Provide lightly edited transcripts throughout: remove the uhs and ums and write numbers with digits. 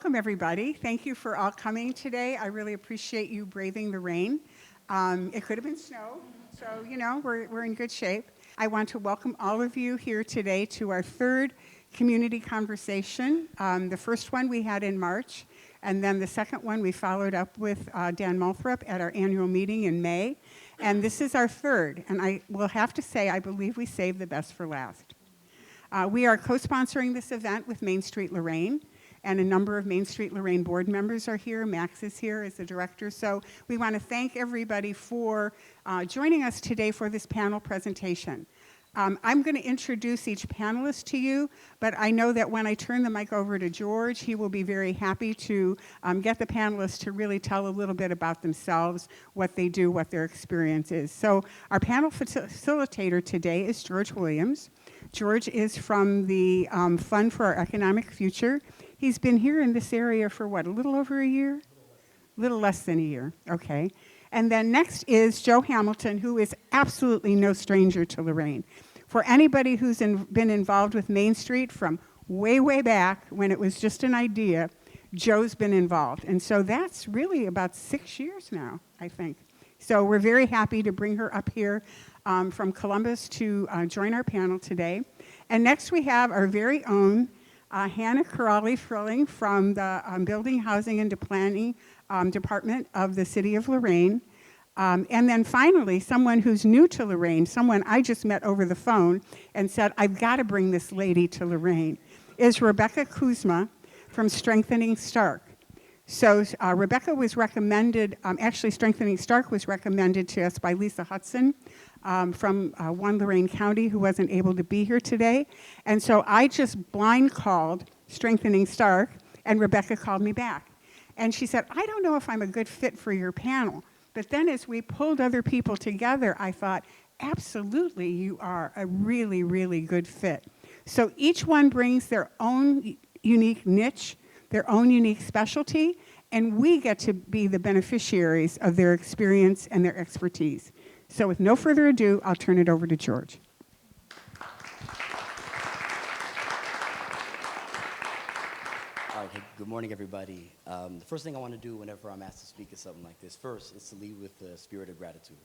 welcome everybody. Thank you for all coming today. I really appreciate you braving the rain. It could have been snow, so we're in good shape. I want to welcome all of you here today to our third community conversation. The first one we had in March, and then the second one we followed up with Dan Multhrop at our annual meeting in May. And this is our third, and I will have to say I believe we saved the best for last. We are co-sponsoring this event with Main Street Lorain, and a number of Main Street Lorain board members are here. Max is here as the director. So we want to thank everybody for joining us today for this panel presentation. I'm going to introduce each panelist to you, but I know that when I turn the mic over to George, he will be very happy to get the panelists to really tell a little bit about themselves, what they do, what their experience is. So our panel facilitator today is George Williams. George is from the Fund for Our Economic Future. He's been here in this area for what, a little over a year? A little less than a year, okay. And then next is Joe Hamilton, who is absolutely no stranger to Lorain. For anybody who's been involved with Main Street from way, way back when it was just an idea, Joe's been involved. And so that's really about 6 years now, I think. So we're very happy to bring her up here from Columbus to join our panel today. And next we have our very own Hannah Kiraly-Frilling from the Building, Housing, and Planning Department of the City of Lorain. And then finally, someone who's new to Lorain, someone I just met over the phone and said, I've got to bring this lady to Lorain, is Rebecca Kuzma from Strengthening Stark. So Rebecca was recommended, actually Strengthening Stark was recommended to us by Lisa Hudson from One Lorain County, who wasn't able to be here today. And so I just blind called Strengthening Stark, and Rebecca called me back. And she said, I don't know if I'm a good fit for your panel. But then as we pulled other people together, I thought, absolutely, you are a really, really good fit. So each one brings their own unique niche, their own unique specialty, and we get to be the beneficiaries of their experience and their expertise. So with no further ado, I'll turn it over to George. All right, good morning, everybody. The first thing I want to do whenever I'm asked to speak at something like this, first, is to lead with the spirit of gratitude.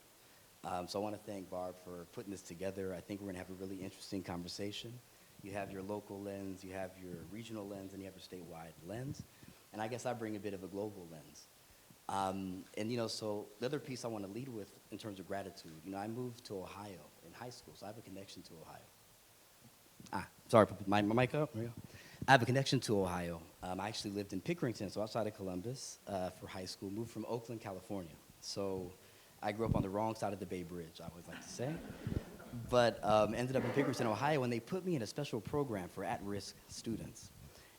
So I want to thank Barb for putting this together. I think we're going to have a really interesting conversation. You have your local lens, you have your regional lens, and you have your statewide lens. And I guess I bring a bit of a global lens. So the other piece I want to lead with in terms of gratitude, I moved to Ohio in high school, so I have a connection to Ohio. Sorry, my mic up? There we go. I have a connection to Ohio. I actually lived in Pickerington, so outside of Columbus, for high school, moved from Oakland, California. So I grew up on the wrong side of the Bay Bridge, I always like to say. But ended up in Pickerington, Ohio, and they put me in a special program for at-risk students.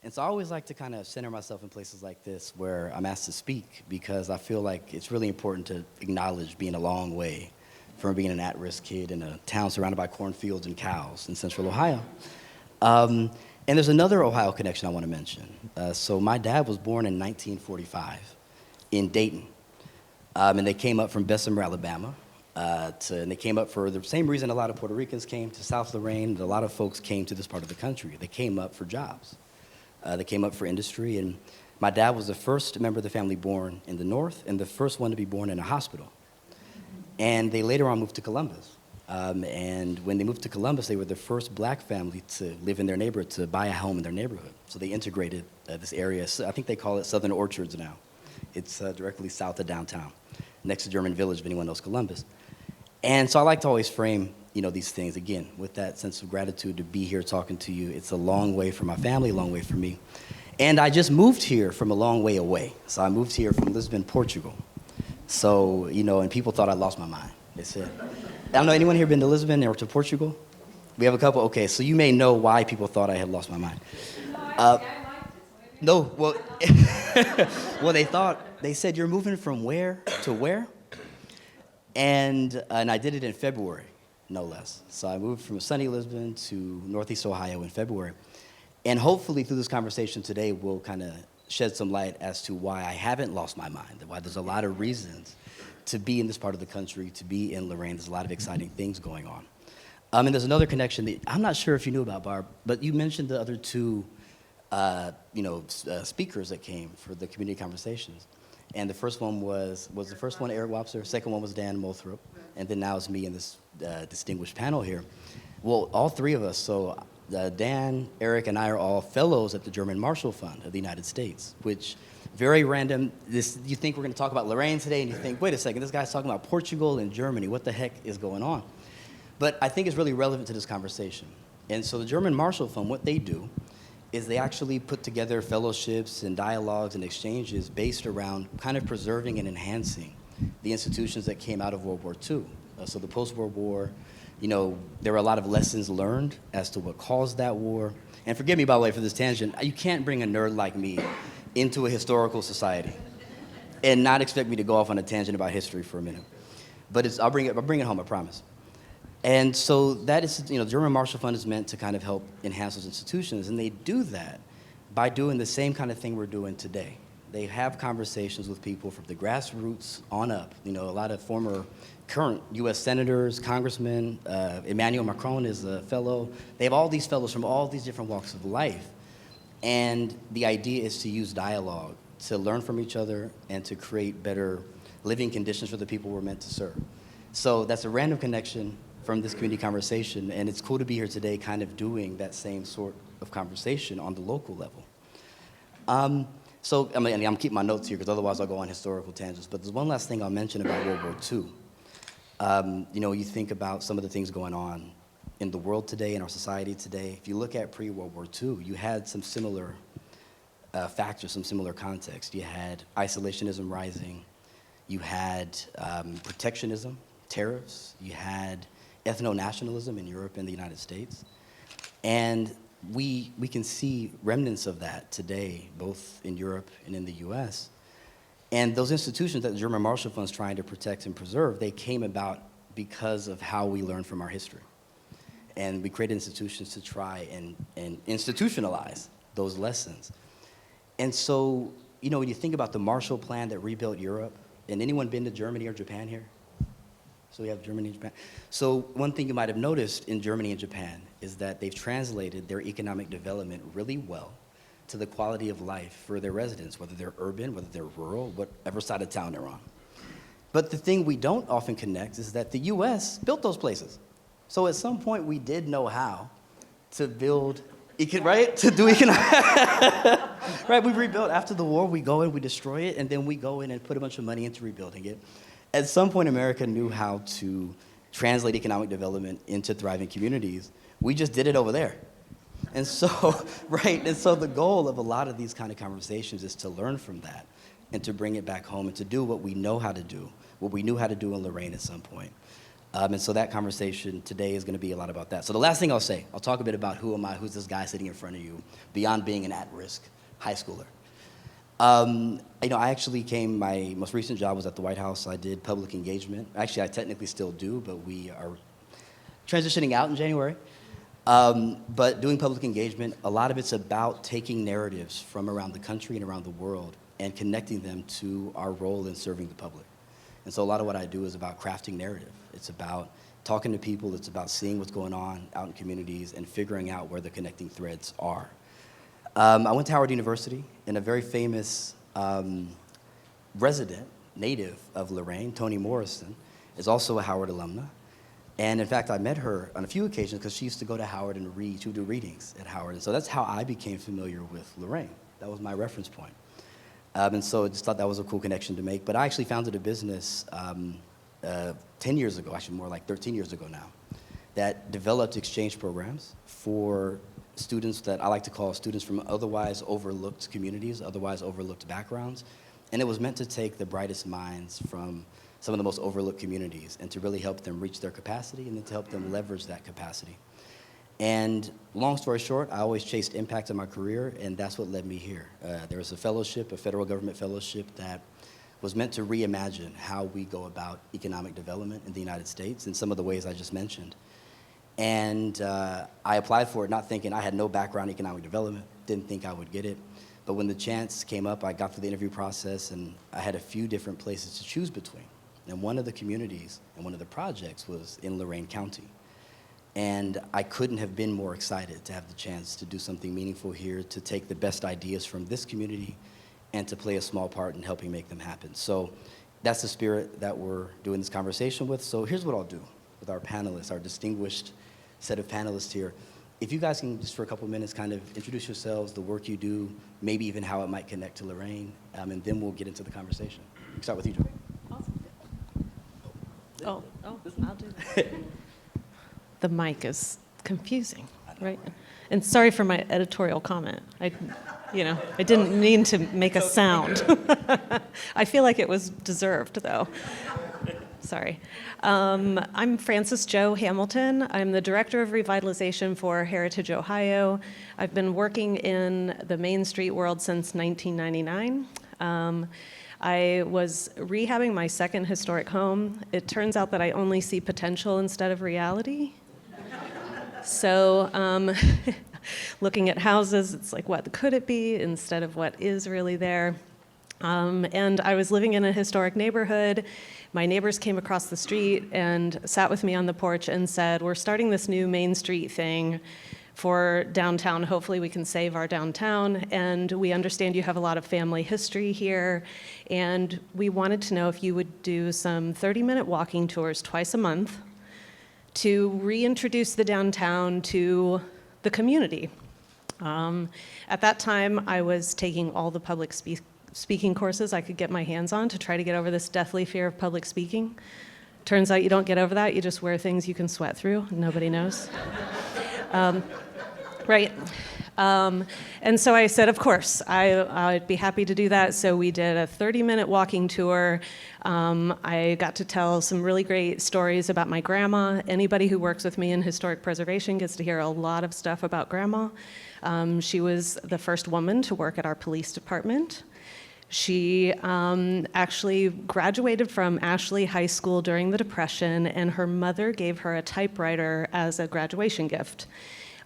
And so I always like to kind of center myself in places like this where I'm asked to speak, because I feel like it's really important to acknowledge being a long way from being an at-risk kid in a town surrounded by cornfields and cows in central Ohio. And there's another Ohio connection I want to mention. So my dad was born in 1945 in Dayton. And they came up from Bessemer, Alabama. And they came up for the same reason a lot of Puerto Ricans came to South Lorain. A lot of folks came to this part of the country. They came up for jobs. They came up for industry. And my dad was the first member of the family born in the North and the first one to be born in a hospital. And they later on moved to Columbus. And when they moved to Columbus, they were the first black family to live in their neighborhood, to buy a home in their neighborhood. So they integrated this area. So I think they call it Southern Orchards now. It's directly south of downtown, next to German Village, if anyone knows Columbus. And so I like to always frame, these things, again, with that sense of gratitude to be here talking to you. It's a long way for my family, a long way for me. And I just moved here from a long way away. So I moved here from Lisbon, Portugal. So, and people thought I lost my mind. They said, I don't know, anyone here been to Lisbon or to Portugal? We have a couple? Okay, so you may know why people thought I had lost my mind. No, well, well, they said, you're moving from where to where? And I did it in February, no less. So I moved from sunny Lisbon to Northeast Ohio in February. And hopefully through this conversation today, we'll kind of shed some light as to why I haven't lost my mind, why there's a lot of reasons to be in this part of the country, to be in Lorain. There's a lot of exciting things going on. And there's another connection that I'm not sure if you knew about, Barb, but you mentioned the other two speakers that came for the community conversations. And the first one was the first one Eric Wobster, second one was Dan Mothrop, and then now it's me and this distinguished panel here. Well, all three of us, so Dan, Eric, and I are all fellows at the German Marshall Fund of the United States, which, very random, you think we're gonna talk about Lorain today, and you think, wait a second, this guy's talking about Portugal and Germany, what the heck is going on? But I think it's really relevant to this conversation. And so the German Marshall Fund, what they do is they actually put together fellowships and dialogues and exchanges based around kind of preserving and enhancing the institutions that came out of World War II. So the post-World War, there were a lot of lessons learned as to what caused that war. And forgive me, by the way, for this tangent, you can't bring a nerd like me into a historical society and not expect me to go off on a tangent about history for a minute. But I'll bring it home, I promise. And so that is, the German Marshall Fund is meant to kind of help enhance those institutions, and they do that by doing the same kind of thing we're doing today. They have conversations with people from the grassroots on up. A lot of current U.S. senators, congressmen, Emmanuel Macron is a fellow. They have all these fellows from all these different walks of life. And the idea is to use dialogue to learn from each other and to create better living conditions for the people we're meant to serve. So that's a random connection from this community conversation, and it's cool to be here today kind of doing that same sort of conversation on the local level. So I'm keeping my notes here because otherwise I'll go on historical tangents, but there's one last thing I'll mention about World War II. You think about some of the things going on in the world today, in our society today. If you look at pre-World War II, you had some similar factors, some similar context. You had isolationism rising, you had protectionism, tariffs, you had ethno-nationalism in Europe and the United States. And we can see remnants of that today, both in Europe and in the US. And those institutions that the German Marshall Fund is trying to protect and preserve, they came about because of how we learn from our history. And we created institutions to try and institutionalize those lessons. And so, when you think about the Marshall Plan that rebuilt Europe, and anyone been to Germany or Japan here? So we have Germany and Japan. So one thing you might have noticed in Germany and Japan is that they've translated their economic development really well to the quality of life for their residents, whether they're urban, whether they're rural, whatever side of town they're on. But the thing we don't often connect is that the US built those places. So at some point we did know how to build, right? To do economic, right? We rebuilt after the war, we go in, we destroy it, and then we go in and put a bunch of money into rebuilding it. At some point, America knew how to translate economic development into thriving communities. We just did it over there. And so, and so the goal of a lot of these kind of conversations is to learn from that and to bring it back home and to do what we know how to do, what we knew how to do in Lorain at some point. And so that conversation today is going to be a lot about that. So the last thing I'll say, I'll talk a bit about who am I, who's this guy sitting in front of you, beyond being an at-risk high schooler. I actually my most recent job was at the White House. I did public engagement. Actually, I technically still do, but we are transitioning out in January. But doing public engagement, a lot of it's about taking narratives from around the country and around the world and connecting them to our role in serving the public. And so a lot of what I do is about crafting narrative. It's about talking to people. It's about seeing what's going on out in communities and figuring out where the connecting threads are. I went to Howard University, and a very famous resident, native of Lorain, Toni Morrison, is also a Howard alumna. And in fact, I met her on a few occasions because she used to go to Howard and read. She would do readings at Howard. And so that's how I became familiar with Lorain. That was my reference point. And so I just thought that was a cool connection to make. But I actually founded a business 10 years ago, actually more like 13 years ago now, that developed exchange programs for students that I like to call students from otherwise overlooked communities, otherwise overlooked backgrounds. And it was meant to take the brightest minds from some of the most overlooked communities and to really help them reach their capacity and then to help them leverage that capacity. And long story short, I always chased impact in my career, and that's what led me here. There was a fellowship, a federal government fellowship that was meant to reimagine how we go about economic development in the United States in some of the ways I just mentioned. And I applied for it not thinking, I had no background in economic development, didn't think I would get it. But when the chance came up, I got through the interview process, and I had a few different places to choose between. And one of the communities and one of the projects was in Lorain County. And I couldn't have been more excited to have the chance to do something meaningful here, to take the best ideas from this community and to play a small part in helping make them happen. So that's the spirit that we're doing this conversation with. So here's what I'll do with our panelists, our distinguished set of panelists here. If you guys can just for a couple minutes kind of introduce yourselves, the work you do, maybe even how it might connect to Lorain, and then we'll get into the conversation. We'll start with you, Joe. Oh, I'll do that. The mic is confusing, right? And sorry for my editorial comment. I didn't mean to make a sound. I feel like it was deserved, though. Sorry. I'm Frances Jo Hamilton. I'm the Director of Revitalization for Heritage Ohio. I've been working in the Main Street world since 1999. I was rehabbing my second historic home. It turns out that I only see potential instead of reality. So looking at houses, it's like, what could it be instead of what is really there? And I was living in a historic neighborhood. My neighbors came across the street and sat with me on the porch and said, we're starting this new Main Street thing for downtown. Hopefully we can save our downtown. And we understand you have a lot of family history here. And we wanted to know if you would do some 30-minute walking tours twice a month to reintroduce the downtown to the community. At that time, I was taking all the public speaking courses I could get my hands on to try to get over this deathly fear of public speaking. Turns out you don't get over that, you just wear things you can sweat through, and nobody knows. Right. And so I said, of course, I'd be happy to do that. So we did a 30-minute walking tour. I got to tell some really great stories about my grandma. Anybody who works with me in historic preservation gets to hear a lot of stuff about grandma. She was the first woman to work at our police department. She actually graduated from Ashley High School during the Depression, and her mother gave her a typewriter as a graduation gift.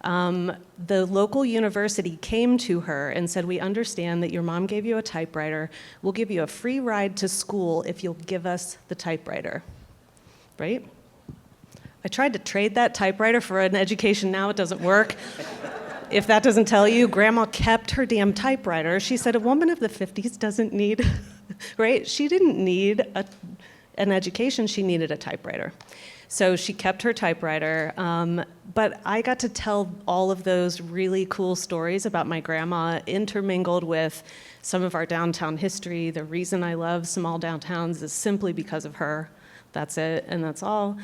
The local university came to her and said, we understand that your mom gave you a typewriter. We'll give you a free ride to school if you'll give us the typewriter, right? I tried to trade that typewriter for an education now. It doesn't work. If that doesn't tell you, Grandma kept her damn typewriter. She said a woman of the 50s doesn't need, right? She didn't need an education. She needed a typewriter. So she kept her typewriter, but I got to tell all of those really cool stories about my grandma intermingled with some of our downtown history. The reason I love small downtowns is simply because of her. That's it, and that's all.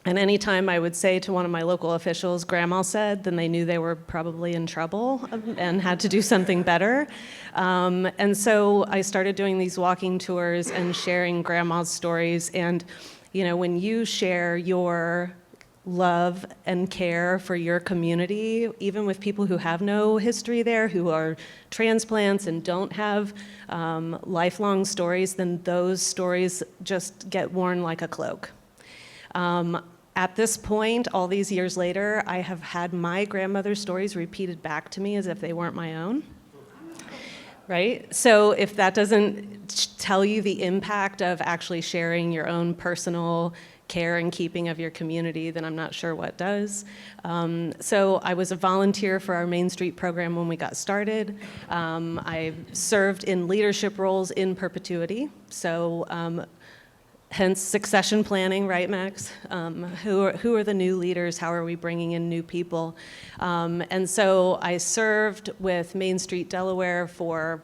And anytime I would say to one of my local officials, Grandma said, then they knew they were probably in trouble and had to do something better. And so I started doing these walking tours and sharing Grandma's stories. And you know, when you share your love and care for your community, even with people who have no history there, who are transplants and don't have lifelong stories, then those stories just get worn like a cloak. At this point, all these years later, I have had my grandmother's stories repeated back to me as if they weren't my own. Right? So if that doesn't tell you the impact of actually sharing your own personal care and keeping of your community, then I'm not sure what does. So I was a volunteer for our Main Street program when we got started. I served in leadership roles in perpetuity. So hence succession planning, right, Max? Who are the new leaders? How are we bringing in new people? And so I served with Main Street Delaware for,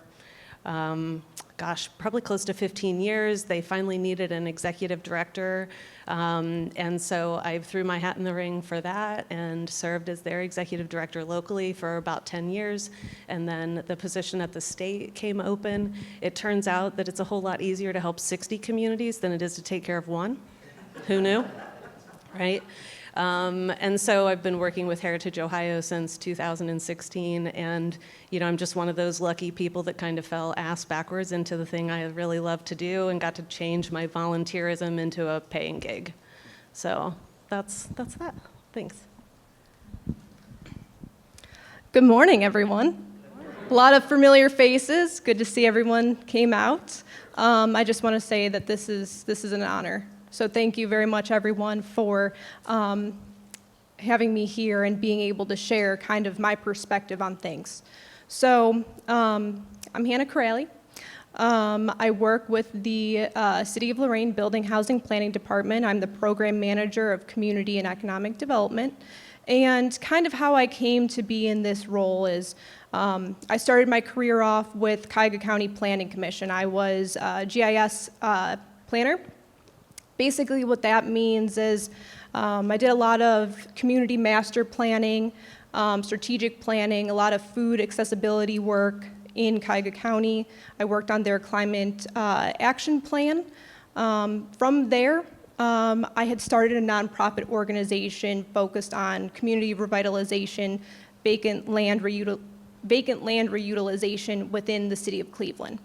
probably close to 15 years. They finally needed an executive director. And so I threw my hat in the ring for that and served as their executive director locally for about 10 years. And then the position at the state came open. It turns out that it's a whole lot easier to help 60 communities than it is to take care of one. Who knew? Right? And so I've been working with Heritage Ohio since 2016, and I'm just one of those lucky people that kind of fell ass backwards into the thing I really love to do and got to change my volunteerism into a paying gig. So that's that. Thanks. Good morning, everyone. A lot of familiar faces. Good to see everyone came out. I just want to say that this is an honor. So thank you very much, everyone, for having me here and being able to share kind of my perspective on things. So I'm Hannah Kiraly. I work with the City of Lorain Building Housing Planning Department. I'm the Program Manager of Community and Economic Development. And kind of how I came to be in this role is I started my career off with Cuyahoga County Planning Commission. I was a GIS planner. Basically what that means is I did a lot of community master planning, strategic planning, a lot of food accessibility work in Cuyahoga County. I worked on their climate action plan. From there, I had started a nonprofit organization focused on community revitalization, vacant land reutilization within the city of Cleveland.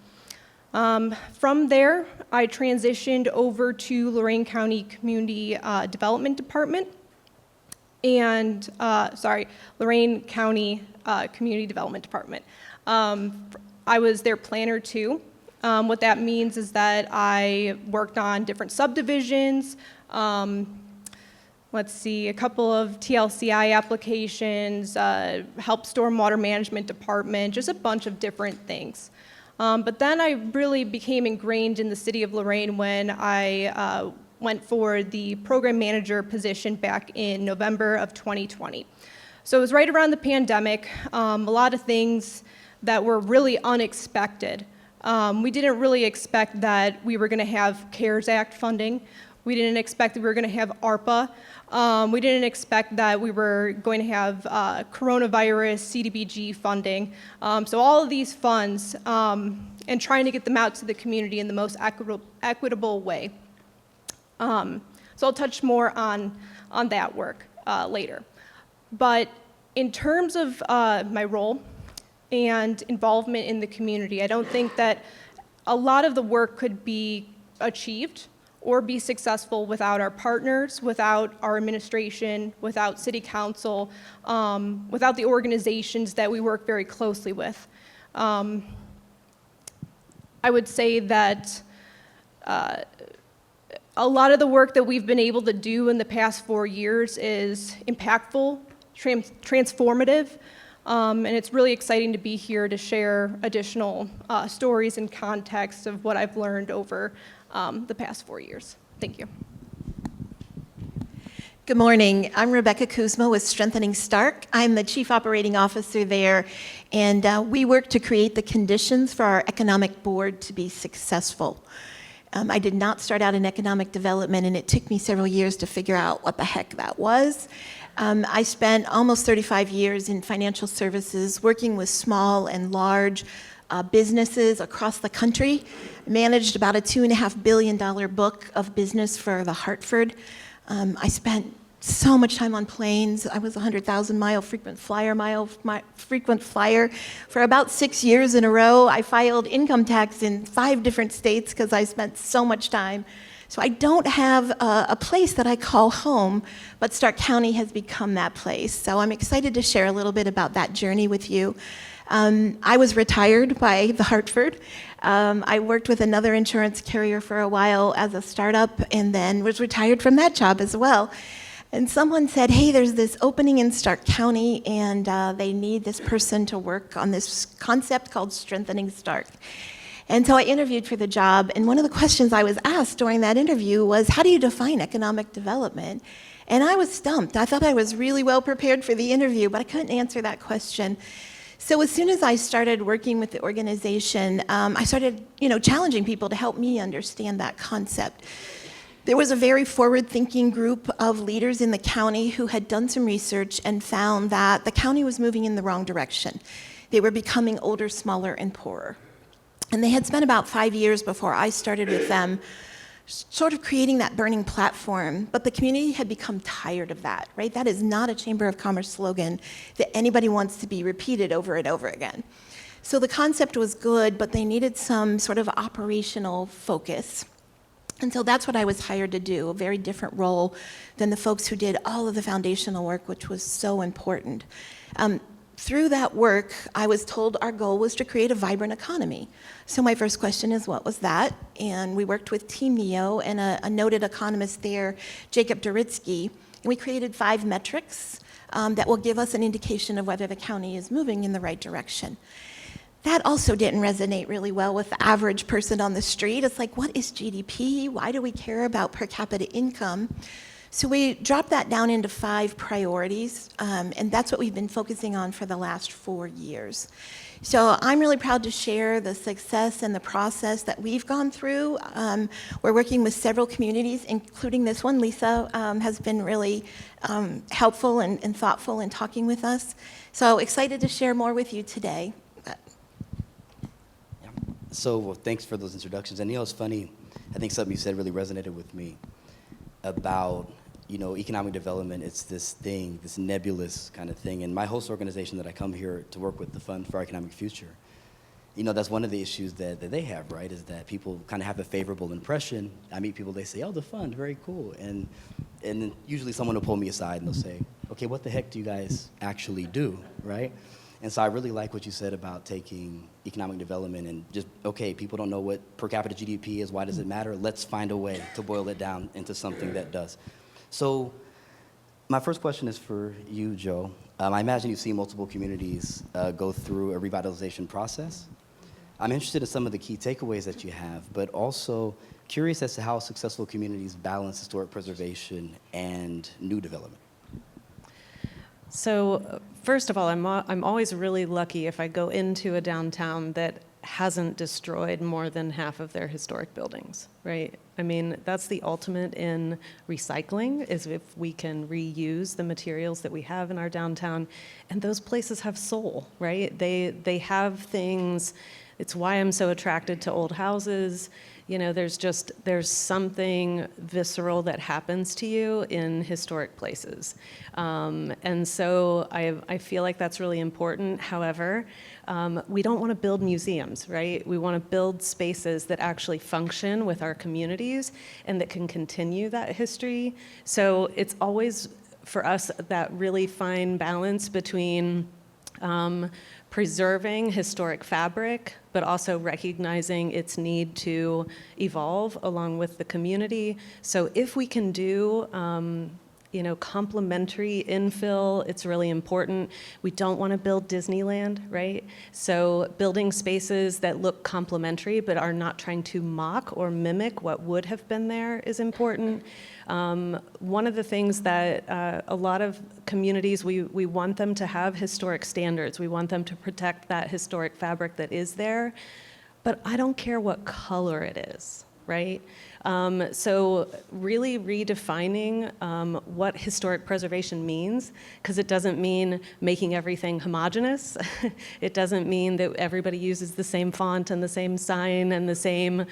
From there, I transitioned over to Lorain County Community Development Department and, Lorain County Community Development Department. I was their planner too. What that means is that I worked on different subdivisions, a couple of TLCI applications, helped stormwater management department, just a bunch of different things. But then I really became ingrained in the city of Lorain when I went for the program manager position back in November of 2020. So it was right around the pandemic, a lot of things that were really unexpected. We didn't really expect that we were going to have CARES Act funding. We didn't expect that we were going to have ARPA. We didn't expect that we were going to have coronavirus, CDBG funding. So all of these funds and trying to get them out to the community in the most equitable way. So I'll touch more on that work later. But in terms of my role and involvement in the community, I don't think that a lot of the work could be achieved or be successful without our partners, without our administration, without city council, without the organizations that we work very closely with. I would say that a lot of the work that we've been able to do in the past 4 years is impactful, transformative, and it's really exciting to be here to share additional stories and context of what I've learned over the past 4 years. Thank you. Good morning. I'm Rebecca Kuzma with Strengthening Stark. I'm the Chief Operating Officer there, and we work to create the conditions for our economic board to be successful. I did not start out in economic development, and it took me several years to figure out what the heck that was. I spent almost 35 years in financial services, working with small and large businesses across the country. Managed about a $2.5 billion book of business for the Hartford. I spent so much time on planes. I was a 100,000-mile frequent flyer for about 6 years in a row. I filed income tax in 5 different states because I spent so much time. So I don't have a place that I call home, but Stark County has become that place. So I'm excited to share a little bit about that journey with you. I was retired by the Hartford. I worked with another insurance carrier for a while as a startup and then was retired from that job as well. And someone said, hey, there's this opening in Stark County and they need this person to work on this concept called Strengthening Stark. And so I interviewed for the job, and one of the questions I was asked during that interview was, how do you define economic development? And I was stumped. I thought I was really well prepared for the interview, but I couldn't answer that question. So as soon as I started working with the organization, I started, challenging people to help me understand that concept. There was a very forward-thinking group of leaders in the county who had done some research and found that the county was moving in the wrong direction. They were becoming older, smaller, and poorer. And they had spent about 5 years before I started with them sort of creating that burning platform, but the community had become tired of that, right? That is not a Chamber of Commerce slogan that anybody wants to be repeated over and over again. So the concept was good, but they needed some sort of operational focus. And so that's what I was hired to do, a very different role than the folks who did all of the foundational work, which was so important. Through that work, I was told our goal was to create a vibrant economy. So my first question is, what was that? And we worked with Team NEO and a noted economist there, Jacob Doritsky, And we created 5 metrics that will give us an indication of whether the county is moving in the right direction. That also didn't resonate really well with the average person on the street. It's like, what is GDP? Why do we care about per capita income? So we dropped that down into 5 priorities, and that's what we've been focusing on for the last 4 years. So I'm really proud to share the success and the process that we've gone through. We're working with several communities, including this one. Lisa has been really helpful and thoughtful in talking with us. So excited to share more with you today. So well, thanks for those introductions. And it's funny, I think something you said really resonated with me about, economic development. It's this thing, this nebulous kind of thing. And my host organization that I come here to work with, the Fund for Our Economic Future, that's one of the issues that they have, right, is that people kind of have a favorable impression. I meet people, they say, oh, the fund, very cool. And then usually someone will pull me aside and they'll say, okay, what the heck do you guys actually do, right? And so I really like what you said about taking economic development and just, okay, people don't know what per capita GDP is, why does it matter? Let's find a way to boil it down into something that does. So my first question is for you, Joe. I imagine you've seen multiple communities go through a revitalization process. I'm interested in some of the key takeaways that you have, but also curious as to how successful communities balance historic preservation and new development. So first of all, I'm always really lucky if I go into a downtown that hasn't destroyed more than half of their historic buildings, right? I mean, that's the ultimate in recycling, is if we can reuse the materials that we have in our downtown. And those places have soul, right? They have things. It's why I'm so attracted to old houses. There's something visceral that happens to you in historic places. And so I feel like that's really important. However, we don't want to build museums, right? We want to build spaces that actually function with our communities and that can continue that history. So it's always, for us, that really fine balance between preserving historic fabric, but also recognizing its need to evolve along with the community. So if we can do, complementary infill, it's really important. We don't want to build Disneyland, right? So building spaces that look complementary but are not trying to mock or mimic what would have been there is important. One of the things that a lot of communities, we want them to have historic standards. We want them to protect that historic fabric that is there, but I don't care what color it is, right? So really redefining what historic preservation means, because it doesn't mean making everything homogeneous. It doesn't mean that everybody uses the same font and the same sign and the same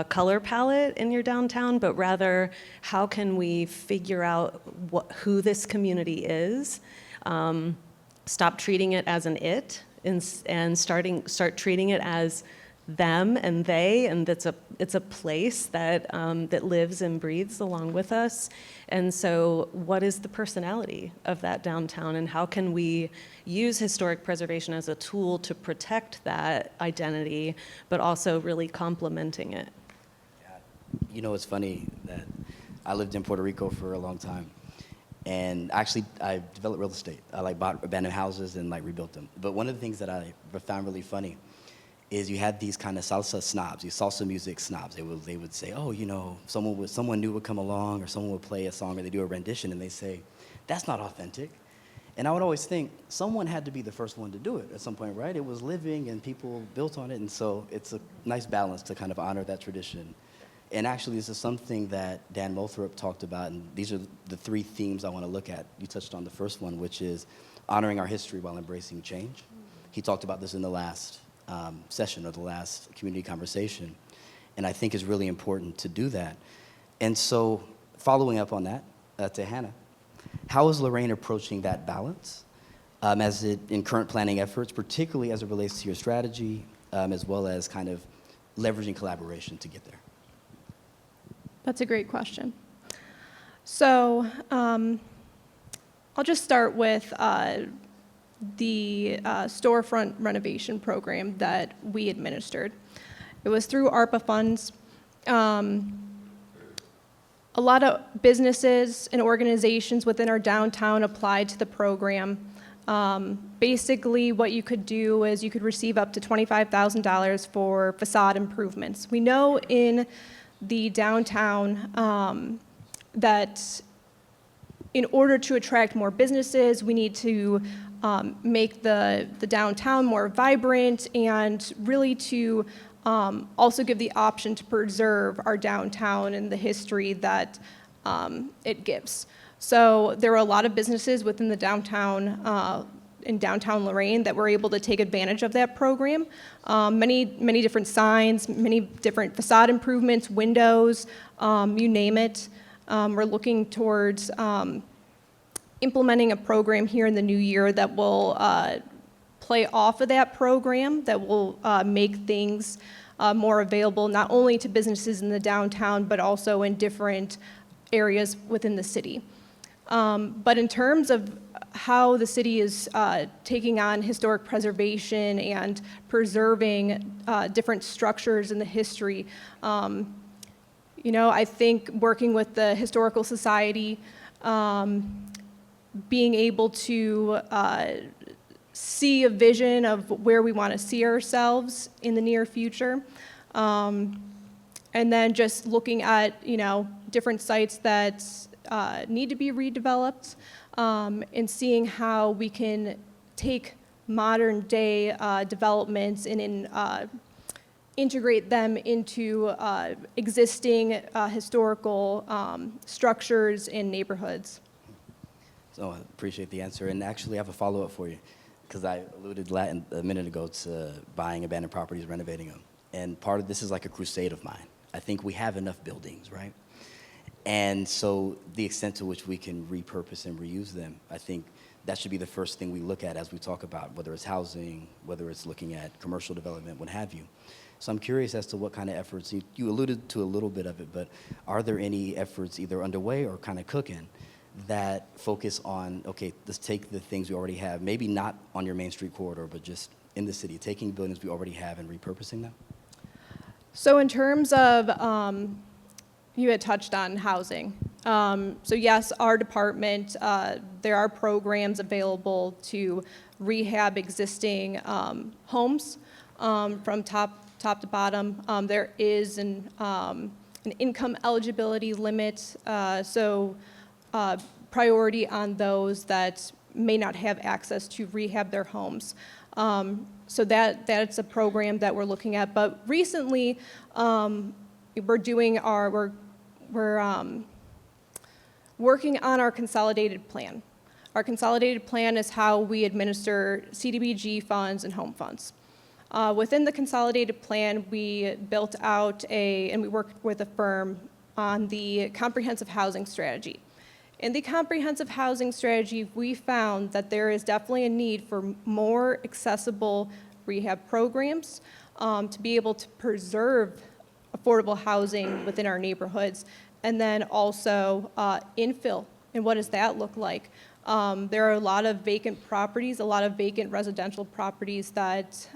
color palette in your downtown, but rather how can we figure out who this community is, stop treating it as an it, and start treating it as them and they, and it's a place that that lives and breathes along with us. And so what is the personality of that downtown, and how can we use historic preservation as a tool to protect that identity, but also really complementing it? Yeah. It's funny that I lived in Puerto Rico for a long time, and actually I developed real estate. I bought abandoned houses and rebuilt them. But one of the things that I found really funny is you had these kind of salsa snobs, these salsa music snobs. They would say, oh, someone new would come along, or someone would play a song, or they do a rendition, and they say, that's not authentic. And I would always think, someone had to be the first one to do it at some point, right? It was living, and people built on it, and so it's a nice balance to kind of honor that tradition. And actually, this is something that Dan Moulthrop talked about, and these are the 3 themes I want to look at. You touched on the first one, which is honoring our history while embracing change. He talked about this in the last session, or the last community conversation, and I think is really important to do that. And so, following up on that, to Hannah, how is Lorain approaching that balance in current planning efforts, particularly as it relates to your strategy, as well as kind of leveraging collaboration to get there? That's a great question. So I'll just start with the storefront renovation program that we administered. It was through ARPA funds. A lot of businesses and organizations within our downtown applied to the program. Basically, what you could do is you could receive up to $25,000 for facade improvements. We know in the downtown that in order to attract more businesses, we need to make the downtown more vibrant and really to also give the option to preserve our downtown and the history that it gives. So there were a lot of businesses within the downtown, in downtown Lorain that were able to take advantage of that program. Many different signs, many different facade improvements, windows, you name it. We're looking towards implementing a program here in the new year that will play off of that program, that will make things more available not only to businesses in the downtown, but also in different areas within the city. But in terms of how the city is taking on historic preservation and preserving different structures in the history, I think working with the Historical Society, being able to see a vision of where we want to see ourselves in the near future, and then just looking at different sites that need to be redeveloped, and seeing how we can take modern day developments and integrate them into existing historical structures in neighborhoods. So I appreciate the answer. And actually, I have a follow-up for you, because I alluded a minute ago to buying abandoned properties, renovating them. And part of this is like a crusade of mine. I think we have enough buildings, right? And so the extent to which we can repurpose and reuse them, I think that should be the first thing we look at as we talk about whether it's housing, whether it's looking at commercial development, what have you. So I'm curious as to what kind of efforts, you alluded to a little bit of it, but are there any efforts either underway or kind of cooking that focus on, okay, let's take the things we already have, maybe not on your Main Street corridor, but just in the city, taking buildings we already have and repurposing them? So in terms of, you had touched on housing. So yes, our department, there are programs available to rehab existing homes from top to bottom. There is an income eligibility limit, so priority on those that may not have access to rehab their homes. So that's a program that we're looking at. But recently, we're working on our consolidated plan. Our consolidated plan is how we administer CDBG funds and home funds. Within the consolidated plan, we built out and we worked with a firm on the comprehensive housing strategy. In the comprehensive housing strategy, we found that there is definitely a need for more accessible rehab programs to be able to preserve affordable housing within our neighborhoods, and then also infill. And what does that look like? There are a lot of vacant properties, a lot of vacant residential properties that,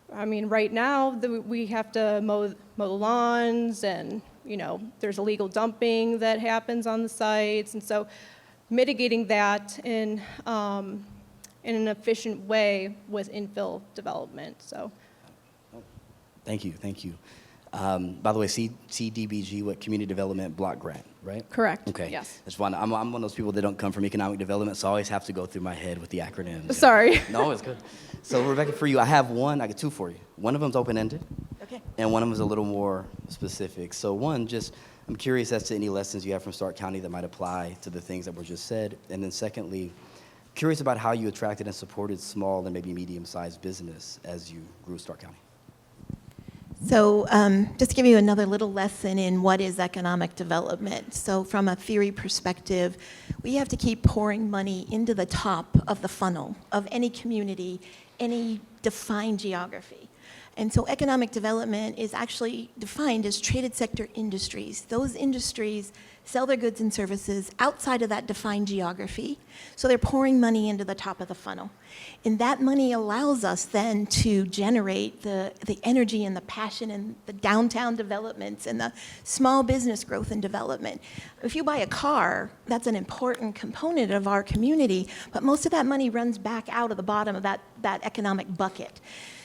right now we have to mow the lawns, and there's illegal dumping that happens on the sites, and so mitigating that in an efficient way with infill development. So. Thank you. By the way, CDBG, what, Community Development Block Grant, right? Correct. Okay. Yes. That's fine. I'm one of those people that don't come from economic development, so I always have to go through my head with the acronyms. Sorry. No, it's good. So Rebecca, for you, I got two for you. One of them's open-ended. Okay. And one of them is a little more specific. So one, I'm curious as to any lessons you have from Stark County that might apply to the things that were just said. And then secondly, curious about how you attracted and supported small and maybe medium-sized business as you grew Stark County. So just to give you another little lesson in what is economic development. So from a theory perspective, we have to keep pouring money into the top of the funnel of any community, any defined geography. And so economic development is actually defined as traded sector industries. Those industries sell their goods and services outside of that defined geography, so they're pouring money into the top of the funnel. And that money allows us then to generate the energy and the passion and the downtown developments and the small business growth and development. If you buy a car, that's an important component of our community, but most of that money runs back out of the bottom of that economic bucket.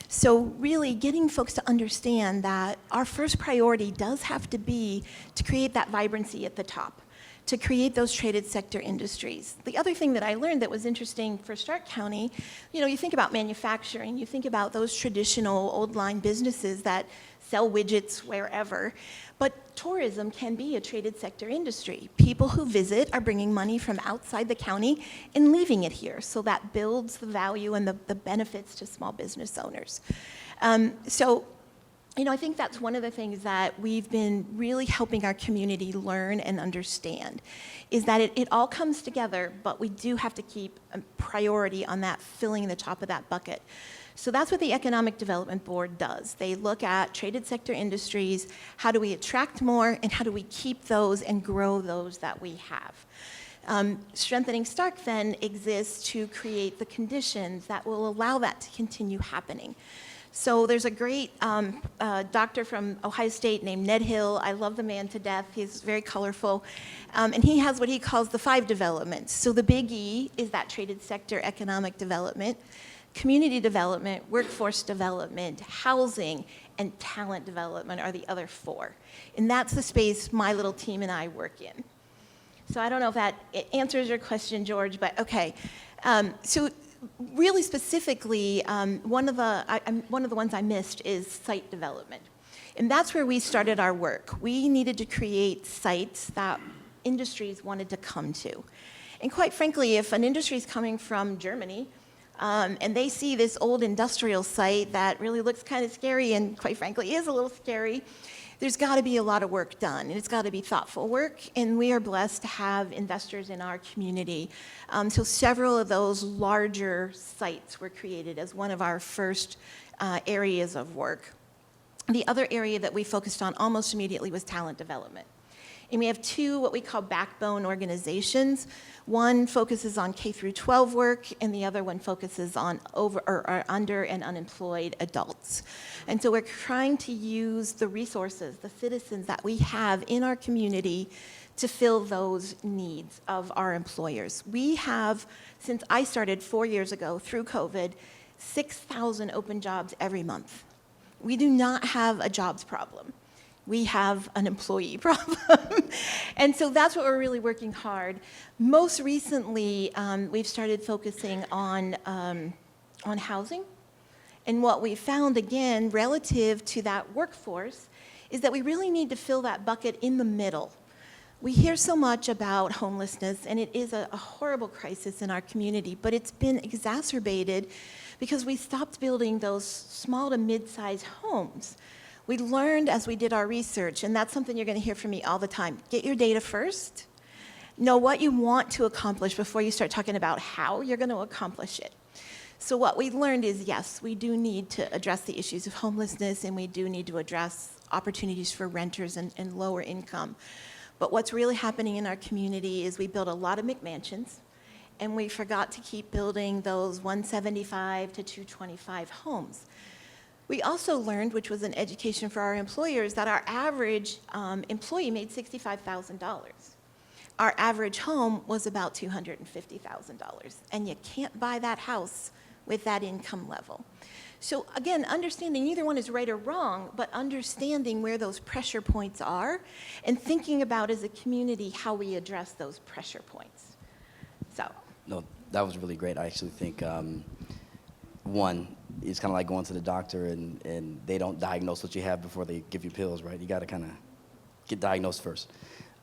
So really getting folks to understand that our first priority does have to be to create that vibrancy at the top, to create those traded sector industries. The other thing that I learned that was interesting for Stark County, you think about manufacturing, you think about those traditional old line businesses that sell widgets wherever, but tourism can be a traded sector industry. People who visit are bringing money from outside the county and leaving it here, so that builds the value and the benefits to small business owners. I think that's one of the things that we've been really helping our community learn and understand, is that it all comes together, but we do have to keep a priority on that filling the top of that bucket. So that's what the Economic Development Board does. They look at traded sector industries, how do we attract more, and how do we keep those and grow those that we have. Strengthening Stark then exists to create the conditions that will allow that to continue happening. So there's a great doctor from Ohio State named Ned Hill. I love the man to death. He's very colorful. And he has what he calls the 5 developments. So the big E is that traded sector economic development, community development, workforce development, housing, and talent development are the other 4. And that's the space my little team and I work in. So I don't know if that answers your question, George, but okay. So really specifically, one of the ones I missed is site development. And that's where we started our work. We needed to create sites that industries wanted to come to. And quite frankly, if an industry is coming from Germany, and they see this old industrial site that really looks kind of scary and quite frankly is a little scary, there's got to be a lot of work done, and it's got to be thoughtful work, and we are blessed to have investors in our community. So several of those larger sites were created as one of our first areas of work. The other area that we focused on almost immediately was talent development. And we have 2 what we call backbone organizations. One focuses on K through 12 work, and the other one focuses on under and unemployed adults. And so we're trying to use the resources, the citizens that we have in our community to fill those needs of our employers. We have, since I started 4 years ago through COVID, 6,000 open jobs every month. We do not have a jobs problem. We have an employee problem. And so that's what we're really working hard. Most recently, we've started focusing on housing. And what we found, again, relative to that workforce, is that we really need to fill that bucket in the middle. We hear so much about homelessness, and it is a horrible crisis in our community, but it's been exacerbated because we stopped building those small to mid-sized homes. We learned as we did our research, and that's something you're going to hear from me all the time. Get your data first. Know what you want to accomplish before you start talking about how you're going to accomplish it. So what we learned is, yes, we do need to address the issues of homelessness, and we do need to address opportunities for renters and lower income. But what's really happening in our community is we built a lot of McMansions, and we forgot to keep building those 175 to 225 homes. We also learned, which was an education for our employers, that our average employee made $65,000. Our average home was about $250,000, and you can't buy that house with that income level. So again, understanding neither one is right or wrong, but understanding where those pressure points are and thinking about as a community how we address those pressure points. So. No, that was really great. I actually think, one, it's kind of like going to the doctor and they don't diagnose what you have before they give you pills, right? You got to kind of get diagnosed first.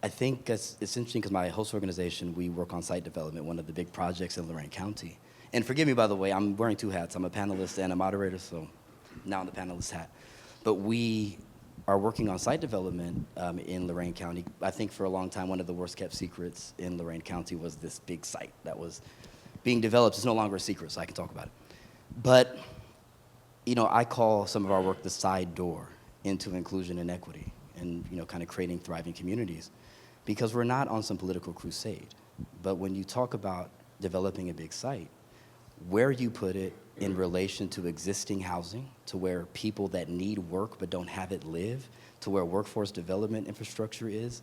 I think it's interesting because my host organization, we work on site development, one of the big projects in Lorain County. And forgive me, by the way, I'm wearing 2 hats. I'm a panelist and a moderator, so now I'm the panelist hat. But we are working on site development in Lorain County. I think for a long time, one of the worst kept secrets in Lorain County was this big site that was being developed. It's no longer a secret, so I can talk about it. But I call some of our work the side door into inclusion and equity and, kind of creating thriving communities, because we're not on some political crusade. But when you talk about developing a big site, where you put it in relation to existing housing, to where people that need work but don't have it live, to where workforce development infrastructure is,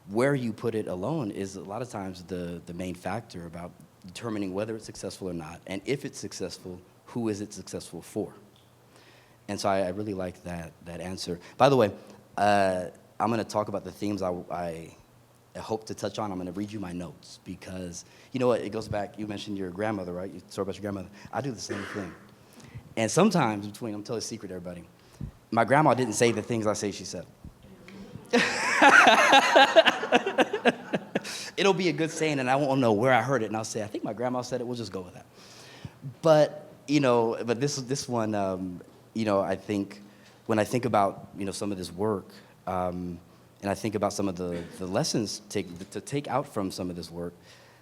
where you put it alone is a lot of times the main factor about determining whether it's successful or not, and if it's successful, who is it successful for? And so I really like that answer. By the way, I'm going to talk about the themes I hope to touch on. I'm going to read you my notes because, you know what, it goes back, you mentioned your grandmother, right? You talked about your grandmother. I do the same thing. And sometimes I'm telling you a secret, everybody. My grandma didn't say the things I say she said. It'll be a good saying, and I won't know where I heard it, and I'll say, I think my grandma said it, we'll just go with that. But, this one, I think, when I think about, some of this work, and I think about some of the lessons to take out from some of this work,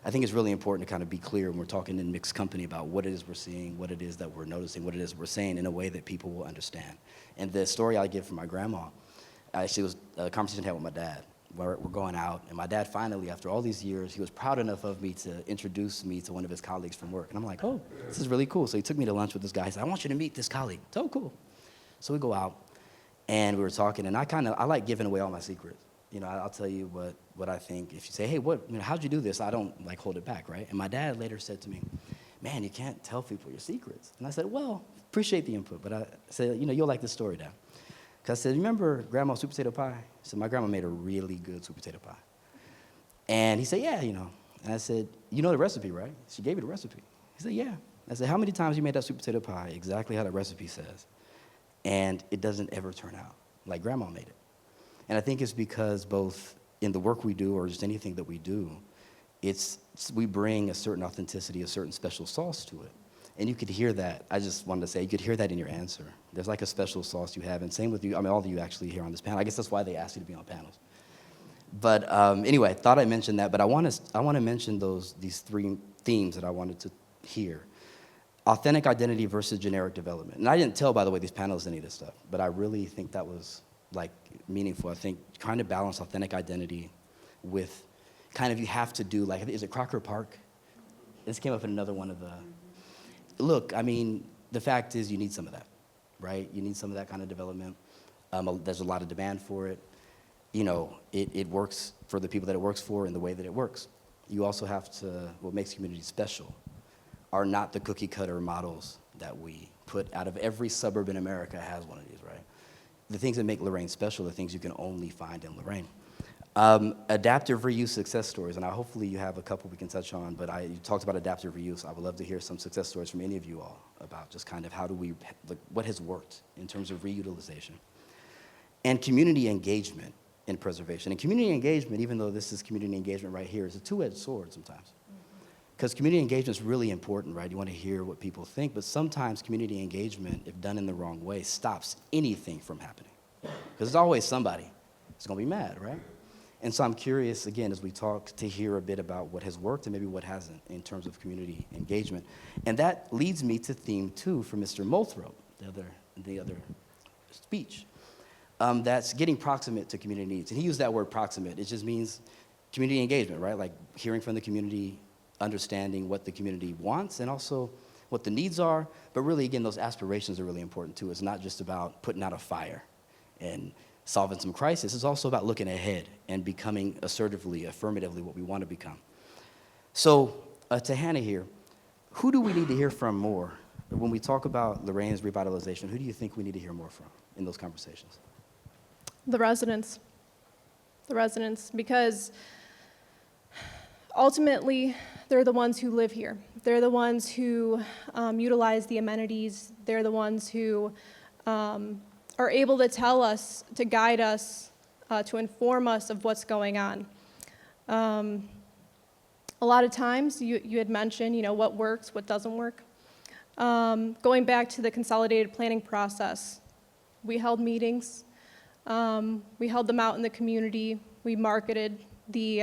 I think it's really important to kind of be clear when we're talking in mixed company about what it is we're seeing, what it is that we're noticing, what it is we're saying in a way that people will understand. And the story I give from my grandma actually was a conversation I had with my dad. We're going out, and my dad finally, after all these years, he was proud enough of me to introduce me to one of his colleagues from work. And I'm like, oh, this is really cool. So he took me to lunch with this guy. He said, I want you to meet this colleague. So cool. So we go out, and we were talking, and I like giving away all my secrets. I'll tell you what I think. If you say, hey, how'd you do this? I don't hold it back, right? And my dad later said to me, man, you can't tell people your secrets. And I said, well, appreciate the input, but I said, you'll like this story, Dad. Because I said, remember Grandma's sweet potato pie? He said, my grandma made a really good sweet potato pie. And he said, yeah, And I said, you know the recipe, right? She gave you the recipe. He said, yeah. I said, how many times you made that sweet potato pie exactly how the recipe says? And it doesn't ever turn out like Grandma made it. And I think it's because both in the work we do or just anything that we do, we bring a certain authenticity, a certain special sauce to it. And you could hear that. I just wanted to say, you could hear that in your answer. There's like a special sauce you have, and same with you. I mean, all of you actually here on this panel. I guess that's why they asked you to be on panels. But anyway, I thought I'd mention that, but I want to mention these three themes that I wanted to hear. Authentic identity versus generic development. And I didn't tell, by the way, these panelists any of this stuff, but I really think that was meaningful. I think trying to balance authentic identity with kind of you have to do, is it Crocker Park? This came up in another one of the... Look, I mean, the fact is you need some of that, right? You need some of that kind of development. There's a lot of demand for it. It works for the people that it works for in the way that it works. You also have to, what makes communities special are not the cookie cutter models that we put out of every suburb in America has one of these, right? The things that make Lorain special are things you can only find in Lorain. Adaptive reuse success stories, and hopefully you have a couple we can touch on, but you talked about adaptive reuse. I would love to hear some success stories from any of you all about just kind of what has worked in terms of reutilization. And community engagement in preservation. And community engagement, even though this is community engagement right here, is a two-edged sword sometimes. Because community engagement is really important, right? You want to hear what people think, but sometimes community engagement, if done in the wrong way, stops anything from happening. Because there's always somebody who's going to be mad, right? And so I'm curious, again, as we talk, to hear a bit about what has worked and maybe what hasn't in terms of community engagement. And that leads me to theme 2 for Mr. Moulthrop, the other speech. That's getting proximate to community needs. And he used that word proximate. It just means community engagement, right? Like hearing from the community, understanding what the community wants and also what the needs are. But really, again, those aspirations are really important too. It's not just about putting out a fire and solving some crisis. It's also about looking ahead and becoming assertively, affirmatively what we want to become. So to Hannah here, who do we need to hear from more? When we talk about Lorain's revitalization, who do you think we need to hear more from in those conversations? The residents. The residents, because ultimately, they're the ones who live here. They're the ones who utilize the amenities. They're the ones who are able to tell us, to guide us, to inform us of what's going on. A lot of times, you had mentioned, what works, what doesn't work. Going back to the consolidated planning process, we held meetings. We held them out in the community. We marketed the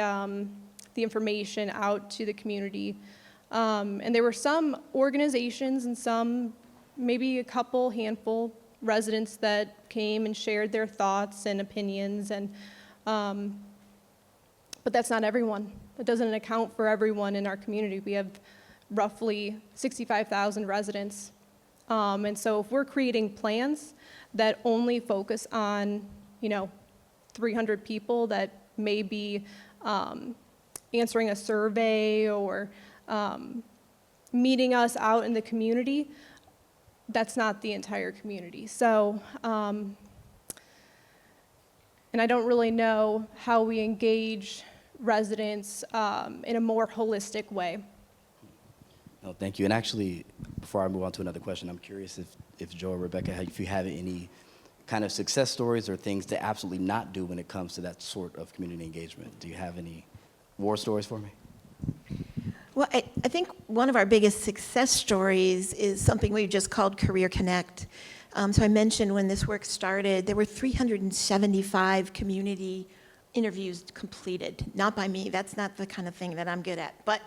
information out to the community. And there were some organizations and some maybe a couple, handful residents that came and shared their thoughts and opinions, and but that's not everyone. That doesn't account for everyone in our community. We have roughly 65,000 residents. And so if we're creating plans that only focus on, 300 people that may be answering a survey or meeting us out in the community, that's not the entire community. So, and I don't really know how we engage residents in a more holistic way. No, thank you. And actually, before I move on to another question, I'm curious if Joe or Rebecca, if you have any kind of success stories or things to absolutely not do when it comes to that sort of community engagement. Do you have any war stories for me? Well, I think one of our biggest success stories is something we've just called Career Connect. So I mentioned when this work started, there were 375 community interviews completed. Not by me, that's not the kind of thing that I'm good at. But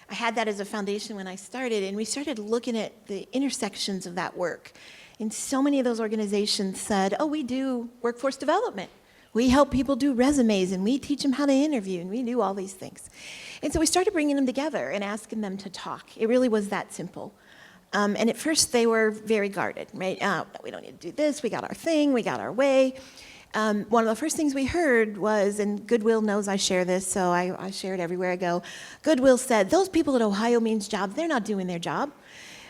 I had that as a foundation when I started, and we started looking at the intersections of that work. And so many of those organizations said, oh, we do workforce development. We help people do resumes, and we teach them how to interview, and we do all these things. And so we started bringing them together and asking them to talk. It really was that simple. And at first, they were very guarded, right? We don't need to do this. We got our thing. We got our way. One of the first things we heard was, and Goodwill knows I share this, so I share it everywhere I go. Goodwill said, those people at Ohio Means Jobs, they're not doing their job.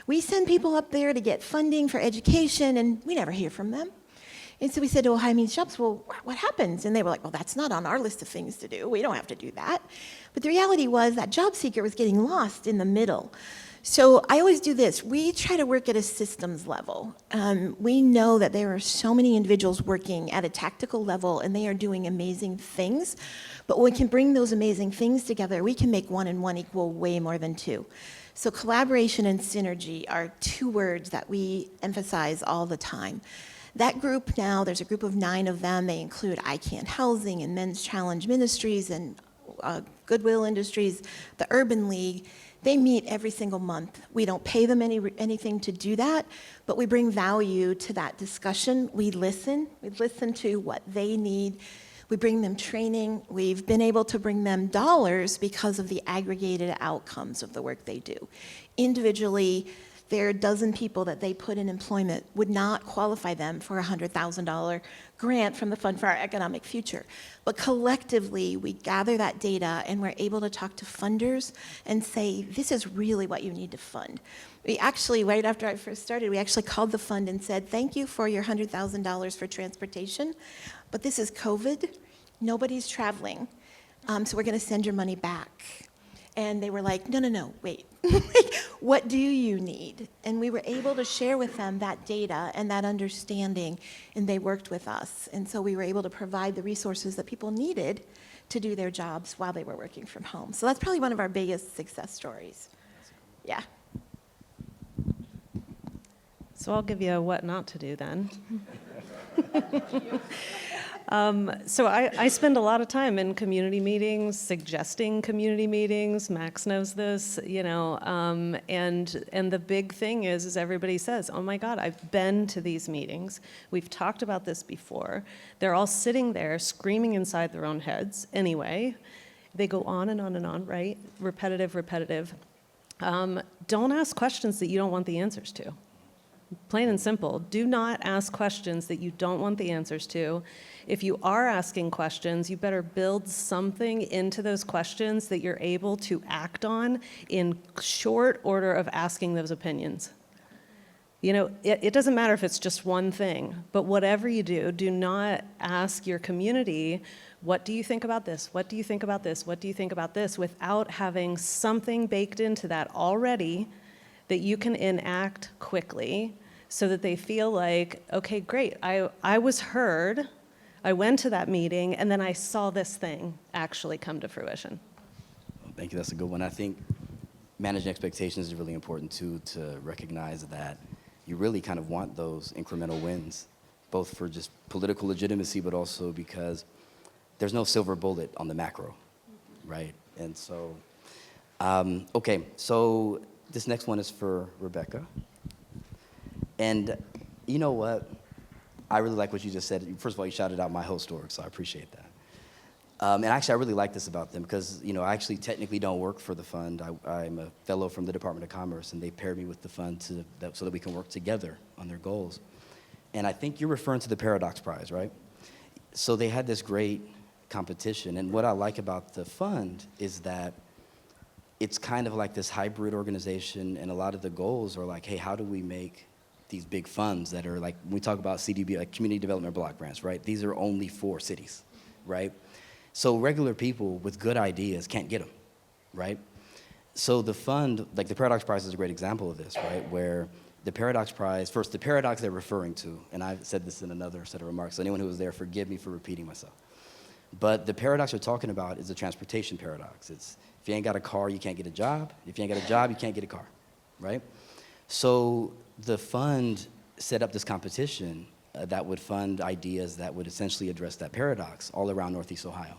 We send people up there to get funding for education, and we never hear from them. And so we said to Ohio Means Jobs, well, what happens? And they were like, well, that's not on our list of things to do. We don't have to do that. But the reality was that job seeker was getting lost in the middle. So I always do this. We try to work at a systems level. We know that there are so many individuals working at a tactical level, and they are doing amazing things. But when we can bring those amazing things together, we can make 1 and 1 equal way more than 2. So collaboration and synergy are 2 words that we emphasize all the time. That group now, there's a group of 9 of them. They include ICANN Housing and Men's Challenge Ministries and Goodwill Industries, the Urban League. They meet every single month. We don't pay them anything to do that, but we bring value to that discussion. We listen to what they need. We bring them training. We've been able to bring them dollars because of the aggregated outcomes of the work they do. Individually, there are a dozen people that they put in employment would not qualify them for a $100,000 grant from the Fund for Our Economic Future. But collectively, we gather that data and we're able to talk to funders and say, this is really what you need to fund. We actually, right after I first started, we actually called the fund and said, thank you for your $100,000 for transportation, but this is COVID. Nobody's traveling, so we're going to send your money back. And they were like, no, wait. What do you need? And we were able to share with them that data and that understanding, and they worked with us. And so we were able to provide the resources that people needed to do their jobs while they were working from home. So that's probably one of our biggest success stories. Yeah. So I'll give you a what not to do then. So I spend a lot of time in community meetings, suggesting community meetings. Max knows this, and the big thing is everybody says, oh my God, I've been to these meetings. We've talked about this before. They're all sitting there screaming inside their own heads anyway. They go on and on and on, right? Repetitive. Don't ask questions that you don't want the answers to. Plain and simple. Do not ask questions that you don't want the answers to. If you are asking questions, you better build something into those questions that you're able to act on in short order of asking those opinions. It doesn't matter if it's just one thing, but whatever you do, do not ask your community, what do you think about this? What do you think about this? What do you think about this? Without having something baked into that already that you can enact quickly so that they feel like, okay, great, I was heard, I went to that meeting, and then I saw this thing actually come to fruition. Well, thank you, that's a good one. I think managing expectations is really important too, to recognize that you really kind of want those incremental wins, both for just political legitimacy, but also because there's no silver bullet on the macro, right? And so, okay, so this next one is for Rebecca. And you know what? I really like what you just said. First of all, you shouted out my historic, so I appreciate that. And actually, I really like this about them because, I actually technically don't work for the fund. I'm a fellow from the Department of Commerce, and they paired me with the fund so that we can work together on their goals. And I think you're referring to the Paradox Prize, right? So they had this great competition, and what I like about the fund is that it's kind of like this hybrid organization, and a lot of the goals are like, hey, how do we make these big funds that are like, when we talk about CDB, like Community Development Block Grants, right? These are only for cities, right? So regular people with good ideas can't get them, right? So the fund, like the Paradox Prize is a great example of this, right? Where the Paradox Prize, first, the paradox they're referring to, and I've said this in another set of remarks, so anyone who was there, forgive me for repeating myself. But the paradox we're talking about is the transportation paradox. It's, if you ain't got a car, you can't get a job. If you ain't got a job, you can't get a car, right? So the fund set up this competition that would fund ideas that would essentially address that paradox all around Northeast Ohio.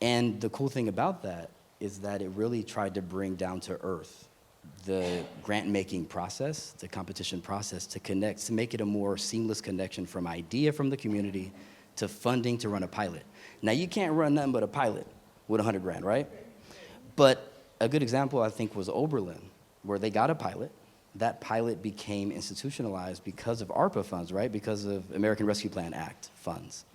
And the cool thing about that is that it really tried to bring down to earth the grant-making process, the competition process, to connect, to make it a more seamless connection from idea from the community to funding to run a pilot. Now, you can't run nothing but a pilot with 100 grand, right? But a good example, I think, was Oberlin, where they got a pilot. That pilot became institutionalized because of ARPA funds, right? Because of American Rescue Plan Act funds.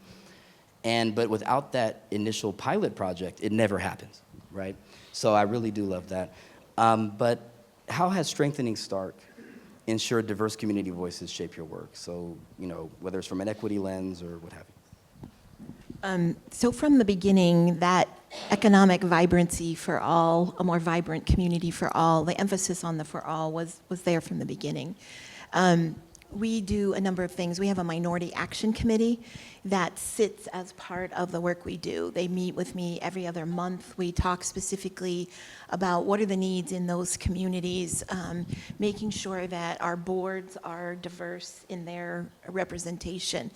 But without that initial pilot project, it never happens, right? So I really do love that. But how has strengthening Stark ensured diverse community voices shape your work? So, whether it's from an equity lens or what have you. So from the beginning, that economic vibrancy for all, a more vibrant community for all, the emphasis on the for all was there from the beginning. We do a number of things. We have a minority action committee that sits as part of the work we do. They meet with me every other month. We talk specifically about what are the needs in those communities, making sure that our boards are diverse in their representation.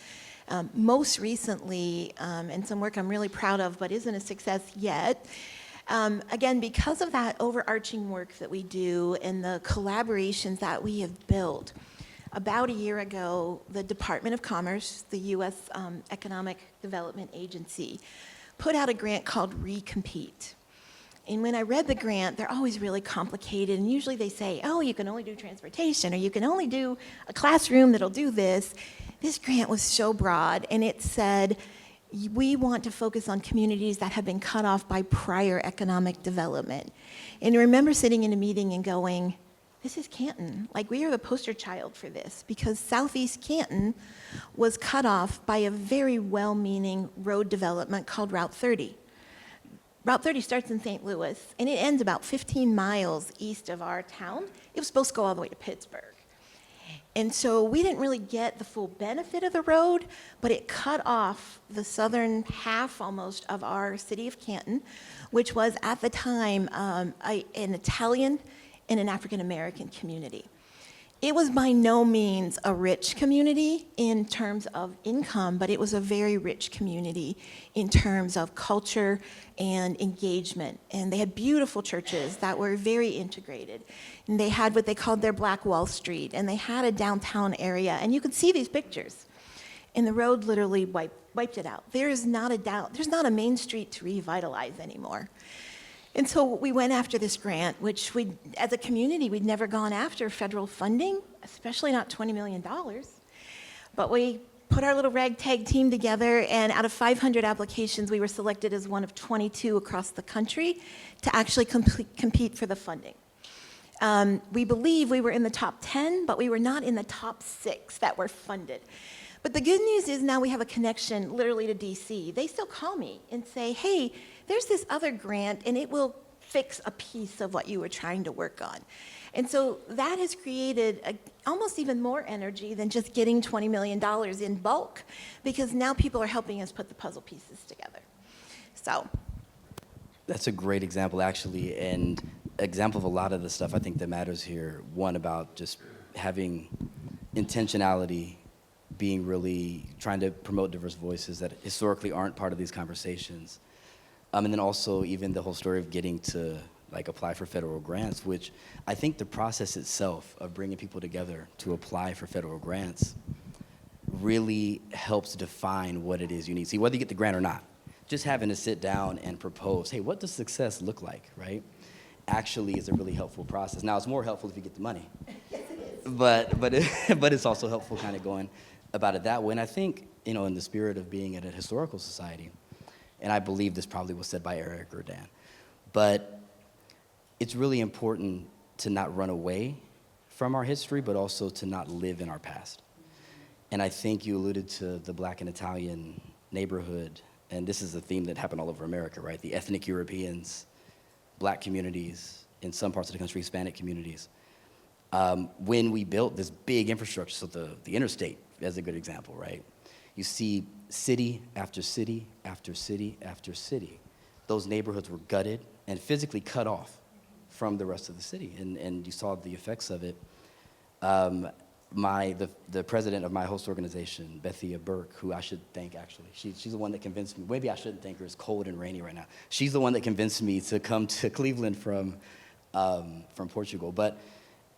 Most recently, and some work I'm really proud of but isn't a success yet, again, because of that overarching work that we do and the collaborations that we have built, about a year ago, the Department of Commerce, the U.S. Economic Development Agency, put out a grant called Recompete. And when I read the grant, they're always really complicated, and usually they say, oh, you can only do transportation, or you can only do a classroom that'll do this. This grant was so broad, and it said, we want to focus on communities that have been cut off by prior economic development. And I remember sitting in a meeting and going, this is Canton. Like, we are the poster child for this, because Southeast Canton was cut off by a very well-meaning road development called Route 30. Route 30 starts in St. Louis, and it ends about 15 miles east of our town. It was supposed to go all the way to Pittsburgh. And so we didn't really get the full benefit of the road, but it cut off the southern half almost of our city of Canton, which was at the time an Italian and an African-American community. It was by no means a rich community in terms of income, but it was a very rich community in terms of culture and engagement. And they had beautiful churches that were very integrated. And they had what they called their Black Wall Street, and they had a downtown area. And you could see these pictures. And the road literally wiped it out. There's not a main street to revitalize anymore. And so we went after this grant, which as a community, we'd never gone after federal funding, especially not $20 million. But we put our little ragtag team together, and out of 500 applications, we were selected as one of 22 across the country to actually compete for the funding. We believe we were in the top 10, but we were not in the top 6 that were funded. But the good news is now we have a connection literally to DC. They still call me and say, hey, there's this other grant, and it will fix a piece of what you were trying to work on. And so that has created almost even more energy than just getting $20 million in bulk, because now people are helping us put the puzzle pieces together. So That's a great example, actually, and example of a lot of the stuff I think that matters here. One, about just having intentionality, being really trying to promote diverse voices that historically aren't part of these conversations. And then also even the whole story of getting to like apply for federal grants, which I think the process itself of bringing people together to apply for federal grants really helps define what it is you need. See, whether you get the grant or not, just having to sit down and propose, hey, what does success look like, right? Actually is a really helpful process. Now, it's more helpful if you get the money. Yes, it is. But it's also helpful kind of going about it that way. And I think, you know, in the spirit of being at a historical society, and I believe this probably was said by Eric or Dan, but it's really important to not run away from our history, but also to not live in our past. And I think you alluded to the Black and Italian neighborhood, and this is a theme that happened all over America, right? The ethnic Europeans, Black communities, in some parts of the country, Hispanic communities. When we built this big infrastructure, so the interstate as a good example, right? You see city after city after city after city. Those neighborhoods were gutted and physically cut off from the rest of the city, and you saw the effects of it. The president of my host organization, Bethia Burke, who I should thank actually, she's the one that convinced me, maybe I shouldn't thank her, it's cold and rainy right now. She's the one that convinced me to come to Cleveland from Portugal. But,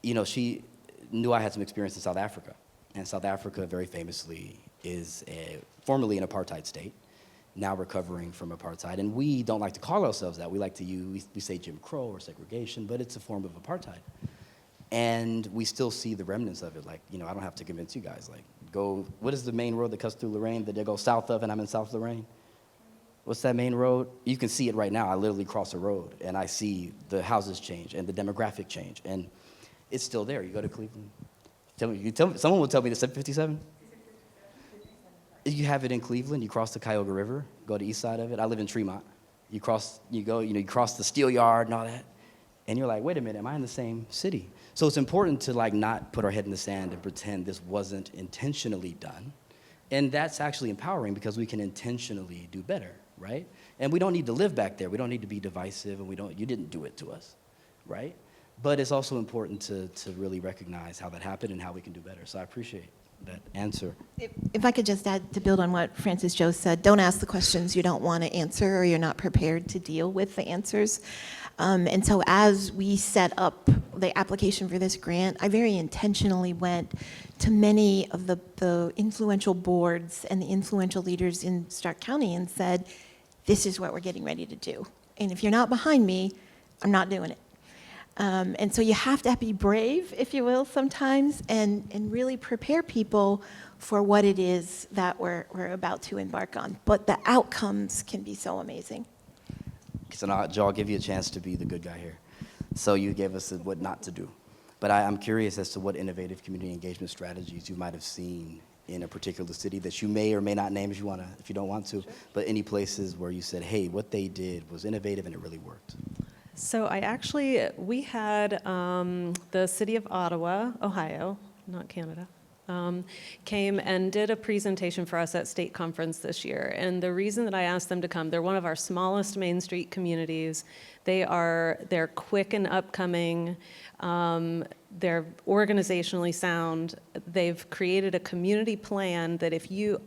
you know, she knew I had some experience in South Africa. And South Africa, very famously, is formerly an apartheid state, now recovering from apartheid. And we don't like to call ourselves that. We like to we say Jim Crow or segregation, but it's a form of apartheid. And we still see the remnants of it. Like, you know, I don't have to convince you guys. Like, what is the main road that cuts through Lorain that they go south of, and I'm in South Lorain? What's that main road? You can see it right now. I literally cross a road, and I see the houses change and the demographic change. And it's still there. You go to Cleveland. Someone will tell me the 757? You have it in Cleveland. You cross the Cuyahoga River, go to the east side of it. I live in Tremont. You cross the steel yard and all that. And you're like, wait a minute, am I in the same city? So it's important to like not put our head in the sand and pretend this wasn't intentionally done. And that's actually empowering because we can intentionally do better, right? And we don't need to live back there. We don't need to be divisive, and you didn't do it to us, right? But it's also important to really recognize how that happened and how we can do better. So I appreciate that answer. If I could just add to build on what Francis Joe said, don't ask the questions you don't want to answer or you're not prepared to deal with the answers. And so as we set up the application for this grant, I very intentionally went to many of the influential boards and the influential leaders in Stark County and said, this is what we're getting ready to do. And if you're not behind me, I'm not doing it. And so you have to be brave, if you will, sometimes, and really prepare people for what it is that we're about to embark on. But the outcomes can be so amazing. So now, Joe, I'll give you a chance to be the good guy here. So you gave us what not to do. But I'm curious as to what innovative community engagement strategies you might have seen in a particular city that you may or may not name if you don't want to, but any places where you said, hey, what they did was innovative and it really worked. So we had the city of Ottawa, Ohio, not Canada, came and did a presentation for us at state conference this year. And the reason that I asked them to come, they're one of our smallest Main Street communities. They're quick and upcoming. They're organizationally sound. They've created a community plan that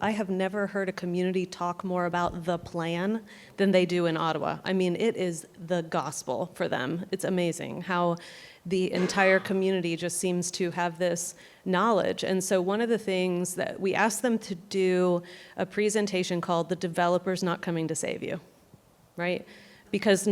I have never heard a community talk more about the plan than they do in Ottawa. I mean, it is the gospel for them. It's amazing how the entire community just seems to have this knowledge. And so one of the things that we asked them to do a presentation called "The Developer's Not Coming to Save You," right? Because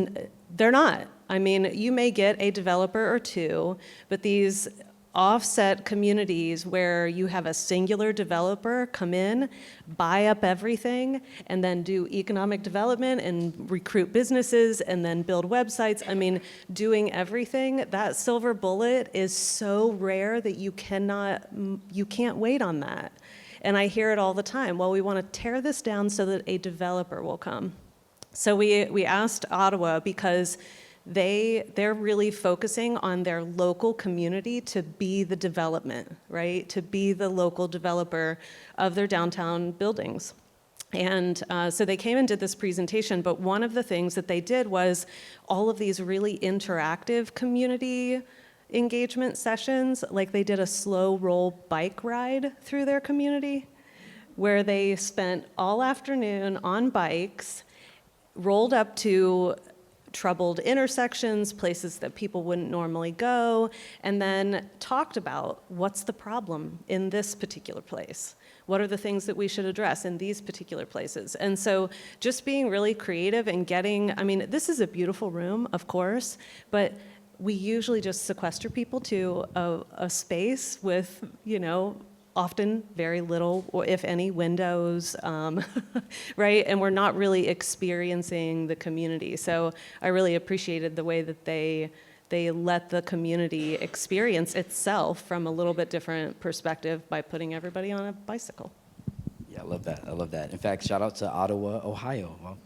they're not. I mean, you may get a developer or two, but these offset communities where you have a singular developer come in, buy up everything, and then do economic development and recruit businesses and then build websites. I mean, doing everything, that silver bullet is so rare that you can't wait on that. And I hear it all the time. Well, we want to tear this down so that a developer will come. So we asked Ottawa because they're really focusing on their local community to be the development, right? To be the local developer of their downtown buildings. And so they came and did this presentation, but one of the things that they did was all of these really interactive community engagement sessions, like they did a slow roll bike ride through their community, where they spent all afternoon on bikes, rolled up to troubled intersections, places that people wouldn't normally go, and then talked about what's the problem in this particular place. What are the things that we should address in these particular places? And so just being really creative and getting, I mean, this is a beautiful room, of course, but we usually just sequester people to a space with, often very little, or if any, windows, right? And we're not really experiencing the community. So I really appreciated the way that they let the community experience itself from a little bit different perspective by putting everybody on a bicycle. Yeah, I love that. I love that. In fact, shout out to Ottawa, Ohio. Well,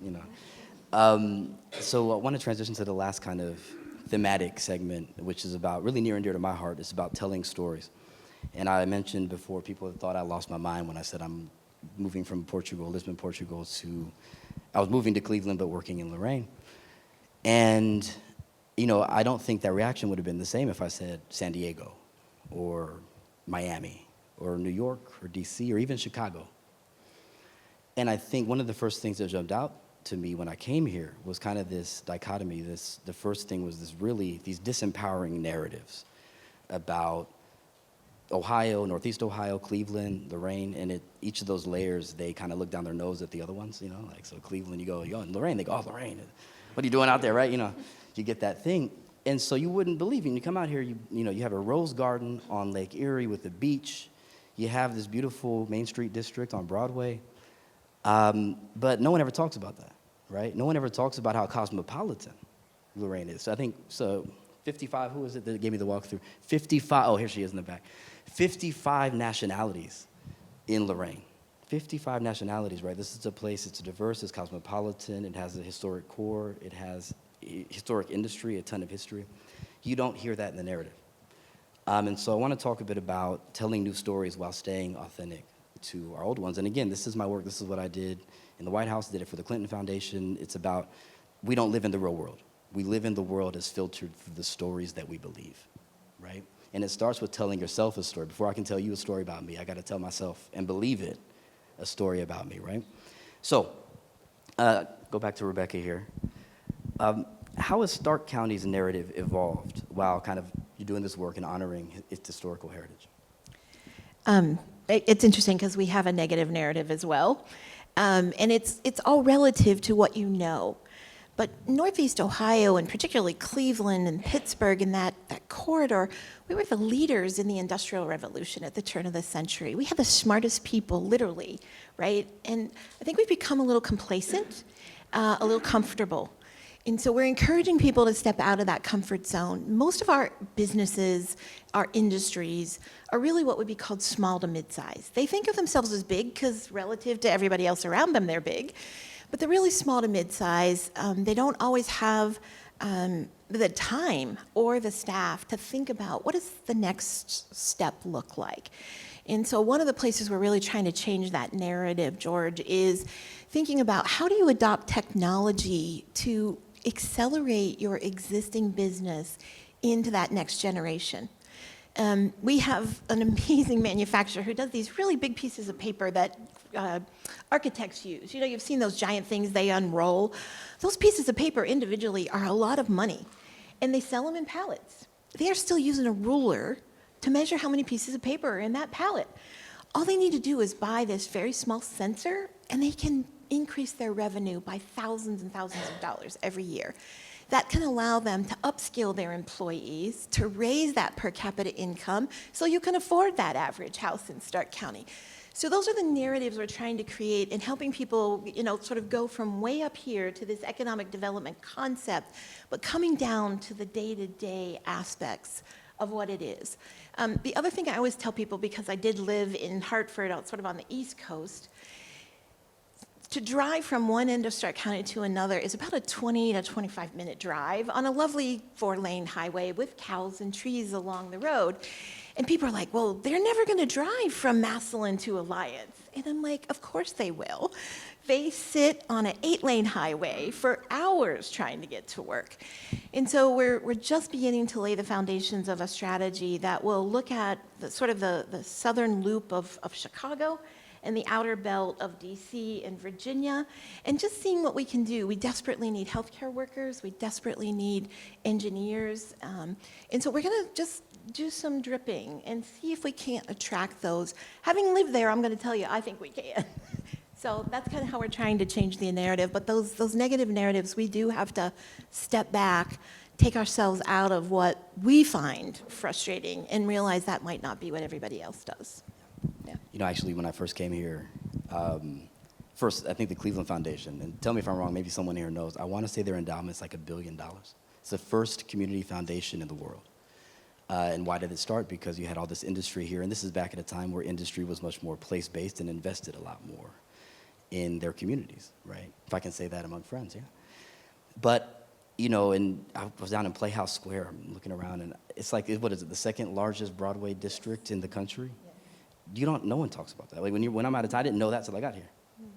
so I want to transition to the last kind of thematic segment, which is about really near and dear to my heart. It's about telling stories. And I mentioned before, people thought I lost my mind when I said I'm moving from Portugal, Lisbon, Portugal, I was moving to Cleveland but working in Lorain. And, I don't think that reaction would have been the same if I said San Diego or Miami or New York or DC or even Chicago. And I think one of the first things that jumped out to me when I came here was kind of this dichotomy. The first thing was these disempowering narratives about Ohio, Northeast Ohio, Cleveland, Lorain, and each of those layers, they kind of look down their nose at the other ones, so Cleveland, you go, in Lorain, they go, oh, Lorain, what are you doing out there, right? You get that thing. And so you wouldn't believe it. And you come out here, you have a rose garden on Lake Erie with a beach. You have this beautiful Main Street district on Broadway. But no one ever talks about that, right? No one ever talks about how cosmopolitan Lorain is. So I think, 55, who was it that gave me the walkthrough? 55, oh, here she is in the back. 55 nationalities in Lorain. 55 nationalities, right? This is a place, it's diverse, it's cosmopolitan, it has a historic core, it has historic industry, a ton of history. You don't hear that in the narrative. And so I want to talk a bit about telling new stories while staying authentic to our old ones. And again, this is my work, this is what I did in the White House, did it for the Clinton Foundation. It's about, we don't live in the real world. We live in the world as filtered through the stories that we believe, right? And it starts with telling yourself a story. Before I can tell you a story about me, I got to tell myself and believe it, a story about me, right? So, go back to Rebecca here. How has Stark County's narrative evolved while kind of you're doing this work and honoring its historical heritage? It's interesting because we have a negative narrative as well. And it's all relative to what you know. But Northeast Ohio, and particularly Cleveland and Pittsburgh and that corridor, we were the leaders in the Industrial Revolution at the turn of the century. We had the smartest people, literally, right? And I think we've become a little complacent, a little comfortable. And so we're encouraging people to step out of that comfort zone. Most of our businesses, our industries, are really what would be called small to mid-size. They think of themselves as big because relative to everybody else around them, they're big. But they're really small to mid-size. They don't always have the time or the staff to think about what does the next step look like. And so one of the places we're really trying to change that narrative, George, is thinking about how do you adopt technology to accelerate your existing business into that next generation. We have an amazing manufacturer who does these really big pieces of paper that architects use. You've seen those giant things they unroll. Those pieces of paper individually are a lot of money, and they sell them in pallets. They are still using a ruler to measure how many pieces of paper are in that pallet. All they need to do is buy this very small sensor, and they can increase their revenue by thousands and thousands of dollars every year. That can allow them to upskill their employees, to raise that per capita income, so you can afford that average house in Stark County. So those are the narratives we're trying to create and helping people, sort of go from way up here to this economic development concept, but coming down to the day-to-day aspects of what it is. The other thing I always tell people, because I did live in Hartford, sort of on the East Coast, to drive from one end of Stark County to another is about a 20 to 25-minute drive on a lovely 4-lane highway with cows and trees along the road. And people are like, well, they're never going to drive from Massillon to Alliance. And I'm like, of course they will. They sit on an 8-lane highway for hours trying to get to work. And so we're just beginning to lay the foundations of a strategy that will look at the southern loop of Chicago and the outer belt of DC and Virginia, and just seeing what we can do. We desperately need healthcare workers, we desperately need engineers, and so we're gonna just do some dripping and see if we can't attract those. Having lived there, I'm gonna tell you, I think we can. So that's kind of how we're trying to change the narrative, but those negative narratives, we do have to step back, take ourselves out of what we find frustrating and realize that might not be what everybody else does. Yeah. You know, actually, when I first came here, first, I think the Cleveland Foundation, and tell me if I'm wrong, maybe someone here knows, I want to say their endowment's like $1 billion. It's the first community foundation in the world. And why did it start? Because you had all this industry here, and this is back at a time where industry was much more place-based and invested a lot more in their communities, right? If I can say that among friends, yeah. But, you know, and I was down in Playhouse Square, I'm looking around, and it's like, what is it, the second largest Broadway district in the country? Yeah. No one talks about that. Like when I'm out of town, I didn't know that till I got here,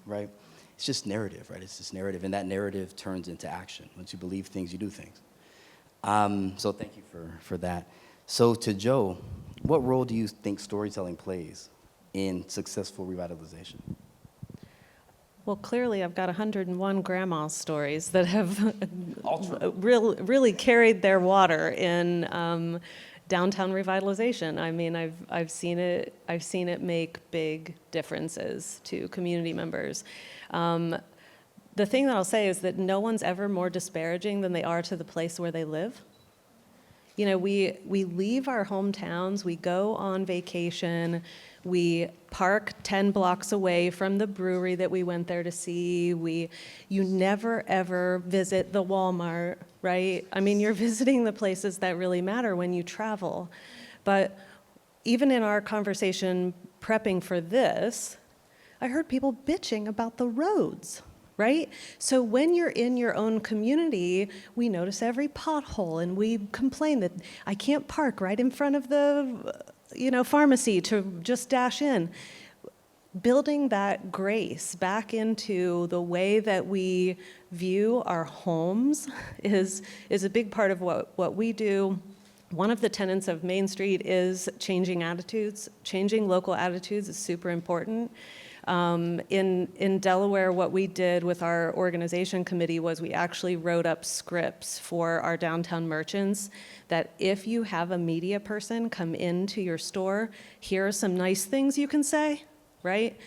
right? It's just narrative, right? It's just narrative, and that narrative turns into action. Once you believe things, you do things. So thank you for that. So to Joe, what role do you think storytelling plays in successful revitalization? Well, clearly I've got 101 grandma stories that have really carried their water in downtown revitalization. I mean, I've seen it make big differences to community members. The thing that I'll say is that no one's ever more disparaging than they are to the place where they live. You know, we leave our hometowns, we go on vacation, we park 10 blocks away from the brewery that we went there to see. You never ever visit the Walmart, right? I mean, you're visiting the places that really matter when you travel. But even in our conversation prepping for this, I heard people bitching about the roads. Right? So when you're in your own community, we notice every pothole and we complain that I can't park right in front of the, pharmacy to just dash in. Building that grace back into the way that we view our homes is a big part of what we do. One of the tenets of Main Street is changing attitudes. Changing local attitudes is super important. In Delaware, what we did with our organization committee was we actually wrote up scripts for our downtown merchants that if you have a media person come into your store, here are some nice things you can say, right?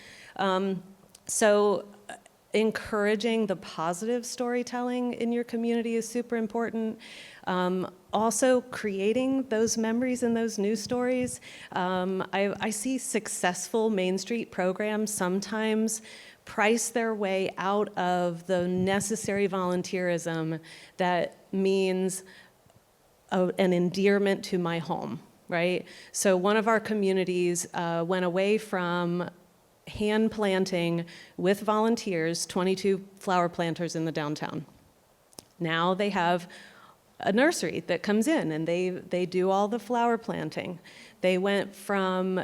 So encouraging the positive storytelling in your community is super important. Also, creating those memories and those news stories. I see successful Main Street programs sometimes price their way out of the necessary volunteerism that means an endearment to my home, right? So one of our communities went away from hand planting with volunteers, 22 flower planters in the downtown. Now they have a nursery that comes in and they do all the flower planting. They went from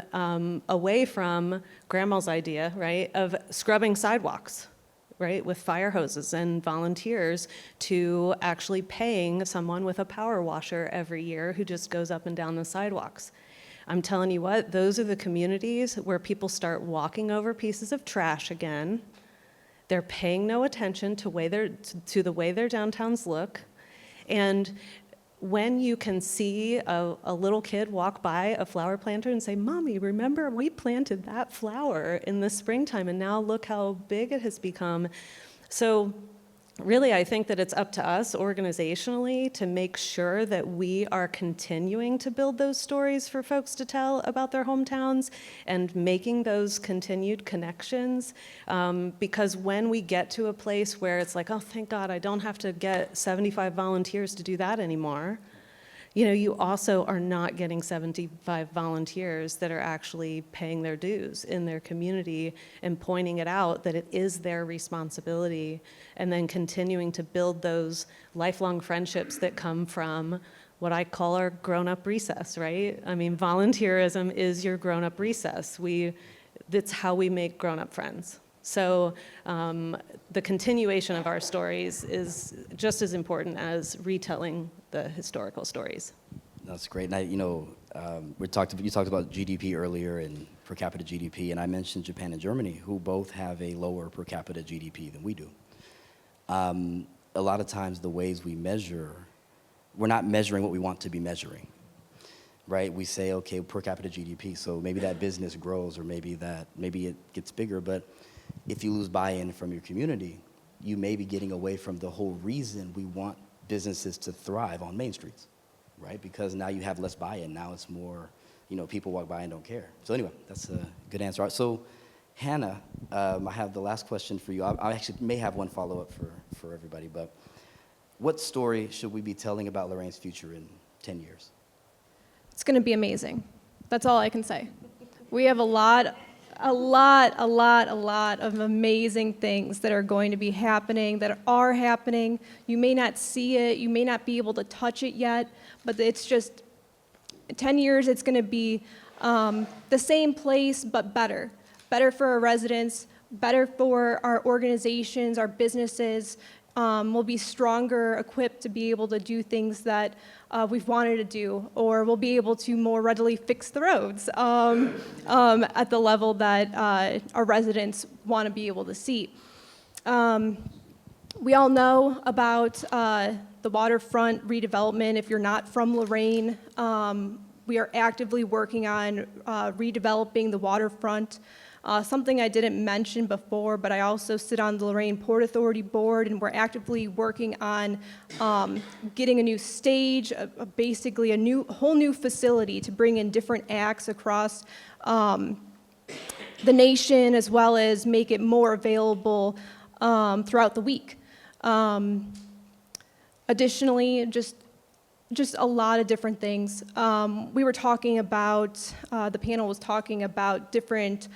away from grandma's idea, right, of scrubbing sidewalks, right, with fire hoses and volunteers to actually paying someone with a power washer every year who just goes up and down the sidewalks. I'm telling you what, those are the communities where people start walking over pieces of trash again. They're paying no attention to the way their downtowns look. And when you can see a little kid walk by a flower planter and say, "Mommy, remember we planted that flower in the springtime and now look how big it has become." So really, I think that it's up to us organizationally to make sure that we are continuing to build those stories for folks to tell about their hometowns and making those continued connections. Because when we get to a place where it's like, oh, thank God, I don't have to get 75 volunteers to do that anymore. You also are not getting 75 volunteers that are actually paying their dues in their community and pointing it out that it is their responsibility, and then continuing to build those lifelong friendships that come from what I call our grown-up recess, right? I mean, volunteerism is your grown-up recess. That's how we make grown-up friends. So the continuation of our stories is just as important as retelling the historical stories. That's great. And you talked about GDP earlier and per capita GDP, and I mentioned Japan and Germany, who both have a lower per capita GDP than we do. A lot of times the ways we measure, we're not measuring what we want to be measuring, right? We say, okay, per capita GDP, so maybe that business grows or maybe it gets bigger, but if you lose buy-in from your community, you may be getting away from the whole reason we want businesses to thrive on main streets, right? Because now you have less buy-in. Now it's more, people walk by and don't care. So anyway, that's a good answer. So Hannah, I have the last question for you. I actually may have one follow-up for everybody, but what story should we be telling about Lorain's future in 10 years? It's going to be amazing. That's all I can say. We have a lot of amazing things that are going to be happening, that are happening. You may not see it, you may not be able to touch it yet, but it's just, 10 years, it's going to be the same place, but better. Better for our residents, better for our organizations, our businesses. We'll be stronger equipped to be able to do things that we've wanted to do, or we'll be able to more readily fix the roads at the level that our residents want to be able to see. We all know about the waterfront redevelopment. If you're not from Lorain, we are actively working on redeveloping the waterfront. Something I didn't mention before, but I also sit on the Lorain Port Authority Board, and we're actively working on getting a new stage, basically a whole new facility to bring in different acts across the nation, as well as make it more available throughout the week. Additionally, just a lot of different things. We were talking about, the panel was talking about different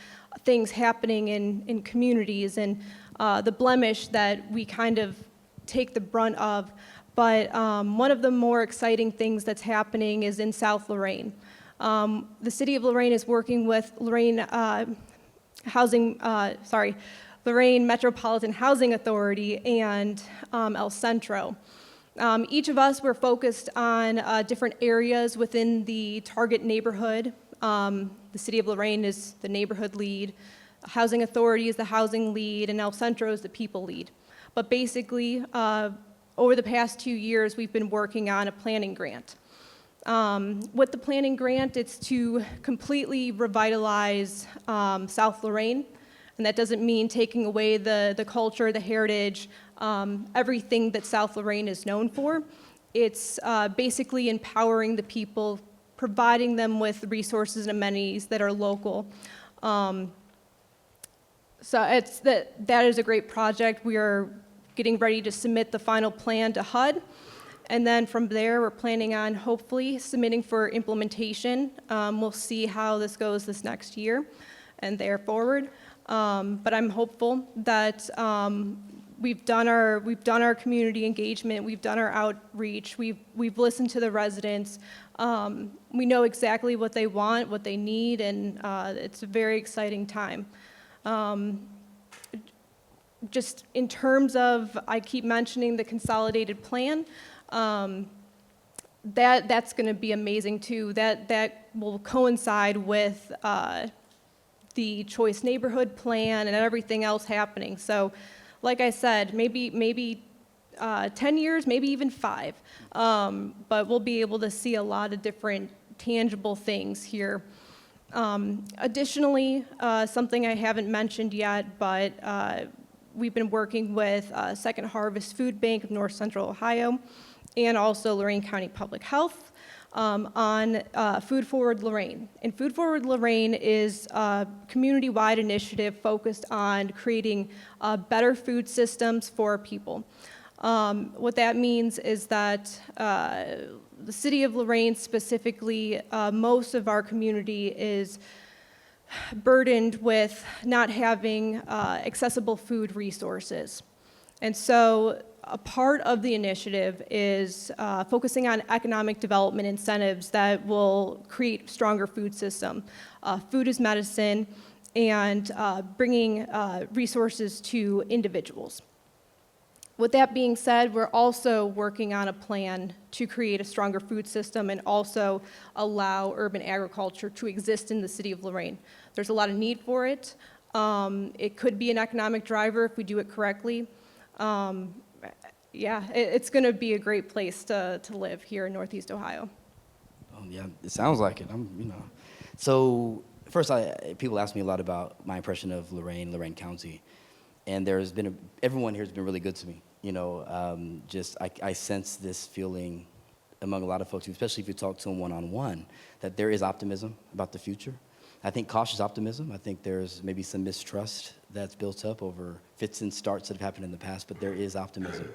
things happening in communities and the blemish that we kind of take the brunt of. But one of the more exciting things that's happening is in South Lorain. The city of Lorain is working with Lorain Metropolitan Housing Authority and El Centro. Each of us were focused on different areas within the target neighborhood. The city of Lorain is the neighborhood lead, Housing Authority is the housing lead, and El Centro is the people lead. But basically, over the past 2 years, we've been working on a planning grant. With the planning grant, it's to completely revitalize South Lorain, and that doesn't mean taking away the culture, the heritage, everything that South Lorain is known for. It's basically empowering the people, providing them with resources and amenities that are local. So that is a great project. We are getting ready to submit the final plan to HUD. And then from there, we're planning on hopefully submitting for implementation. We'll see how this goes this next year and there forward. But I'm hopeful that we've done our community engagement, we've done our outreach, we've listened to the residents. We know exactly what they want, what they need, and it's a very exciting time. Just in terms of, I keep mentioning the consolidated plan, that's going to be amazing too. That will coincide with the Choice Neighborhood Plan and everything else happening. So, like I said, maybe 10 years, maybe even 5, but we'll be able to see a lot of different tangible things here. Additionally, something I haven't mentioned yet, but we've been working with Second Harvest Food Bank of North Central Ohio and also Lorain County Public Health on Food Forward Lorain. And Food Forward Lorain is a community-wide initiative focused on creating better food systems for people. What that means is that the city of Lorain specifically, most of our community is burdened with not having accessible food resources. And so a part of the initiative is focusing on economic development incentives that will create stronger food system. Food is medicine, and bringing resources to individuals. With that being said, we're also working on a plan to create a stronger food system and also allow urban agriculture to exist in the city of Lorain. There's a lot of need for it. It could be an economic driver if we do it correctly. Yeah, it's going to be a great place to live here in Northeast Ohio. Oh, yeah, it sounds like it. So first, people ask me a lot about my impression of Lorain County, and everyone here has been really good to me. I sense this feeling among a lot of folks, especially if you talk to them one-on-one, that there is optimism about the future. I think cautious optimism. I think there's maybe some mistrust that's built up over fits and starts that have happened in the past, but there is optimism.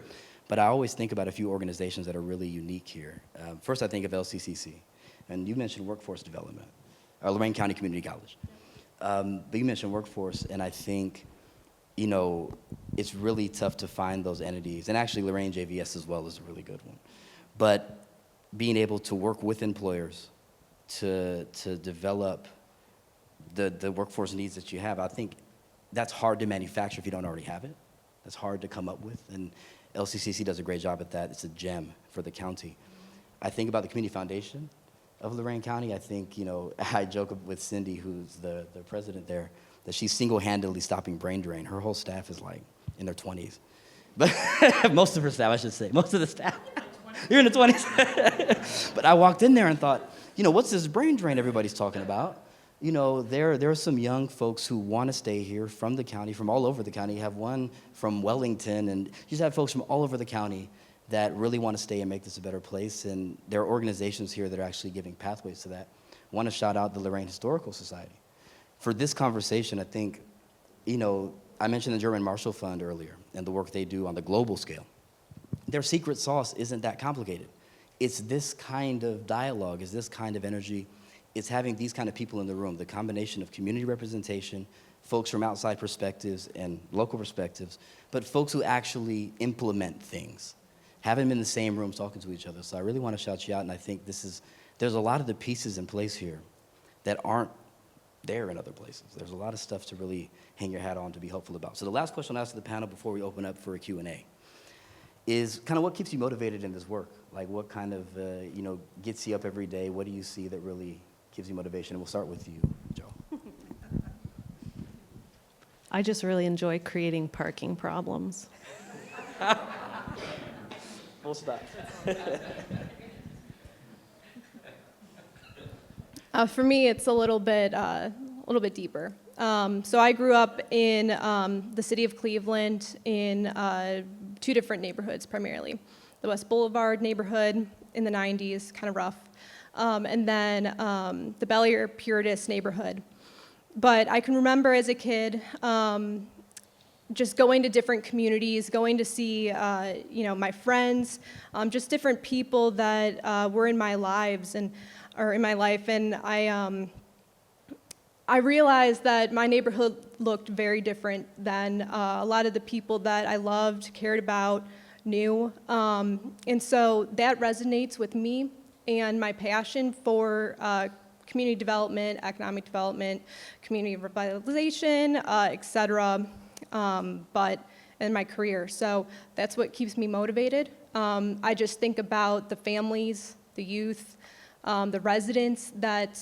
But I always think about a few organizations that are really unique here. First, I think of LCCC, and you mentioned workforce development, or Lorain County Community College. But you mentioned workforce, and I think, it's really tough to find those entities, and actually Lorain JVS as well is a really good one. But being able to work with employers to develop the workforce needs that you have, I think that's hard to manufacture if you don't already have it. That's hard to come up with, and LCCC does a great job at that. It's a gem for the county. I think about the Community Foundation of Lorain County. I think, I joke with Cindy, who's the president there, that she's single-handedly stopping brain drain. Her whole staff is like in their 20s. But most of her staff, I should say, most of the staff, you're in the 20s. But I walked in there and thought, what's this brain drain everybody's talking about? There are some young folks who want to stay here from the county, from all over the county. You have one from Wellington, and you just have folks from all over the county that really want to stay and make this a better place. And there are organizations here that are actually giving pathways to that. I want to shout out the Lorain Historical Society. For this conversation, I think, I mentioned the German Marshall Fund earlier and the work they do on the global scale. Their secret sauce isn't that complicated. It's this kind of dialogue, it's this kind of energy. It's having these kind of people in the room, the combination of community representation, folks from outside perspectives and local perspectives, but folks who actually implement things, have them in the same rooms talking to each other. So I really want to shout you out, and I think there's a lot of the pieces in place here that aren't there in other places. There's a lot of stuff to really hang your hat on to be hopeful about. So the last question I'll ask the panel before we open up for a Q&A is kind of what keeps you motivated in this work? Like what kind of, gets you up every day? What do you see that really gives you motivation? And we'll start with you, Joe. I just really enjoy creating parking problems. Full stop. For me, it's a little bit deeper. So I grew up in the city of Cleveland in 2 different neighborhoods primarily. The West Boulevard neighborhood in the 90s, kind of rough, and then the Bel Air Puritas neighborhood. But I can remember as a kid just going to different communities, going to see my friends, just different people that were in my life, and I realized that my neighborhood looked very different than a lot of the people that I loved, cared about, knew. And so that resonates with me and my passion for community development, economic development, community revitalization, et cetera, and my career. So that's what keeps me motivated. I just think about the families, the youth, the residents that,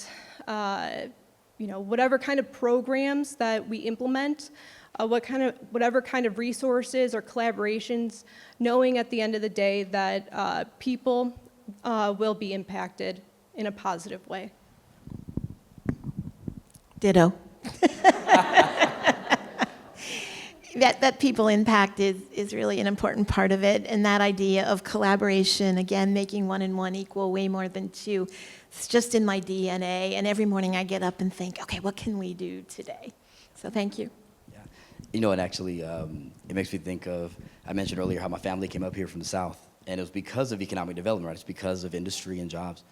whatever kind of programs that we implement, whatever kind of resources or collaborations, knowing at the end of the day that people will be impacted in a positive way. Ditto. That people impact is really an important part of it, and that idea of collaboration, again, making 1 and 1 equal way more than 2, it's just in my DNA, and every morning I get up and think, okay, what can we do today? So thank you. Yeah, and actually, it makes me think of, I mentioned earlier how my family came up here from the South, and it was because of economic development, right? It's because of industry and jobs,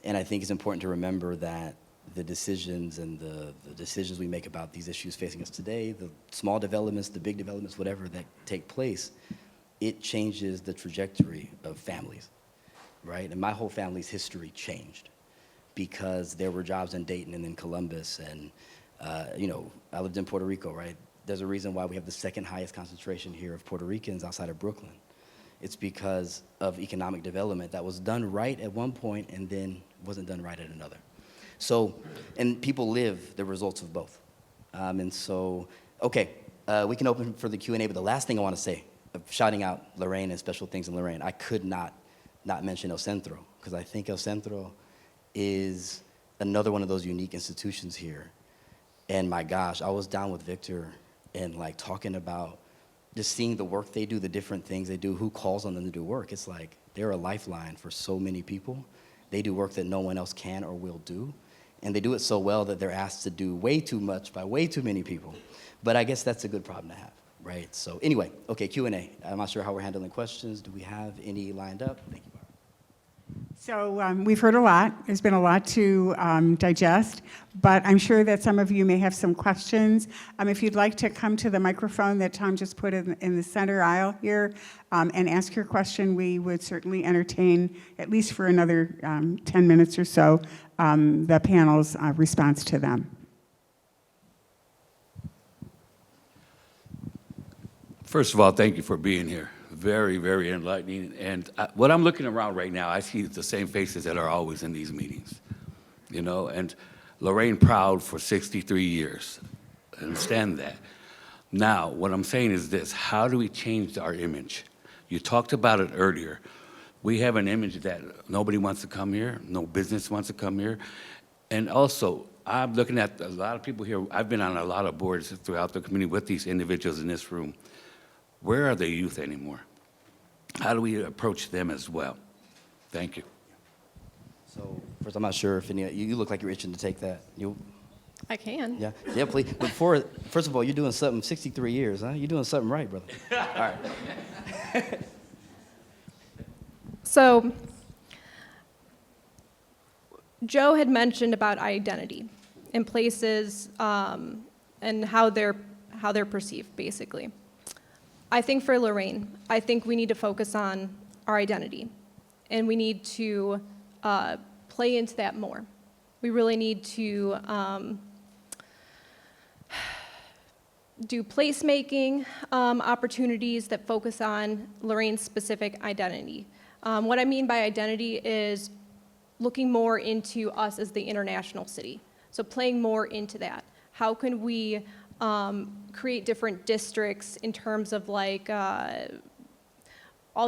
and I think it's important to remember that the decisions and the decisions we make about these issues facing us today, the small developments, the big developments, whatever that take place, it changes the trajectory of families, right? And my whole family's history changed because there were jobs in Dayton and in Columbus, and I lived in Puerto Rico, right? there's a reason why we have the second highest concentration here of Puerto Ricans outside of Brooklyn. It's because of economic development that was done right at one point and then wasn't done right at another. So, and people live the results of both. And so, okay, we can open for the Q&A, but the last thing I want to say, shouting out Lorain and special things in Lorain, I could not mention El Centro, because I think El Centro is another one of those unique institutions here. And my gosh, I was down with Victor and like talking about just seeing the work they do, the different things they do, who calls on them to do work. It's like they're a lifeline for so many people. They do work that no one else can or will do. And they do it so well that they're asked to do way too much by way too many people. But I guess that's a good problem to have, right? So anyway, okay, Q&A. I'm not sure how we're handling questions. Do we have any lined up? Thank you, Barbara. So we've heard a lot. There's been a lot to digest, but I'm sure that some of you may have some questions. If you'd like to come to the microphone that Tom just put in the center aisle here and ask your question, we would certainly entertain, at least for another 10 minutes or so, the panel's response to them. First of all, thank you for being here. Very, very enlightening. And what I'm looking around right now, I see the same faces that are always in these meetings, you know, and Lorain proud for 63 years. I understand that. Now, what I'm saying is this: how do we change our image? You talked about it earlier. We have an image that nobody wants to come here, no business wants to come here. And also, I'm looking at a lot of people here. I've been on a lot of boards throughout the community with these individuals in this room. Where are the youth anymore? How do we approach them as well? Thank you. So first, I'm not sure if any, you look like you're itching to take that. I can. Yeah, please. But first of all, you're doing something, 63 years, huh? You're doing something right, brother. All right. So, Joe had mentioned about identity in places and how they're perceived, basically. I think for Lorain, I think we need to focus on our identity, and we need to play into that more. We really need to do placemaking opportunities that focus on Lorain's specific identity. What I mean by identity is looking more into us as the international city. So playing more into that. How can we create different districts in terms of like, I'll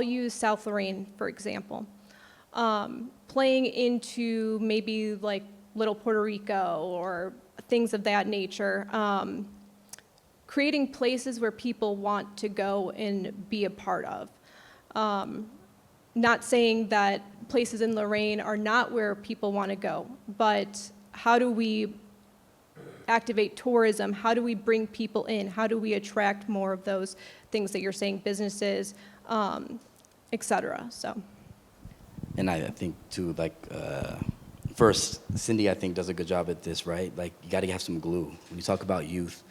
use South Lorain, for example. Playing into maybe like Little Puerto Rico or things of that nature. Creating places where people want to go and be a part of. Not saying that places in Lorain are not where people want to go, but how do we activate tourism? How do we bring people in? How do we attract more of those things that you're saying, businesses, et cetera, so. And I think too, like, first, Cindy, I think, does a good job at this, right? Like, you gotta have some glue. When you talk about youth,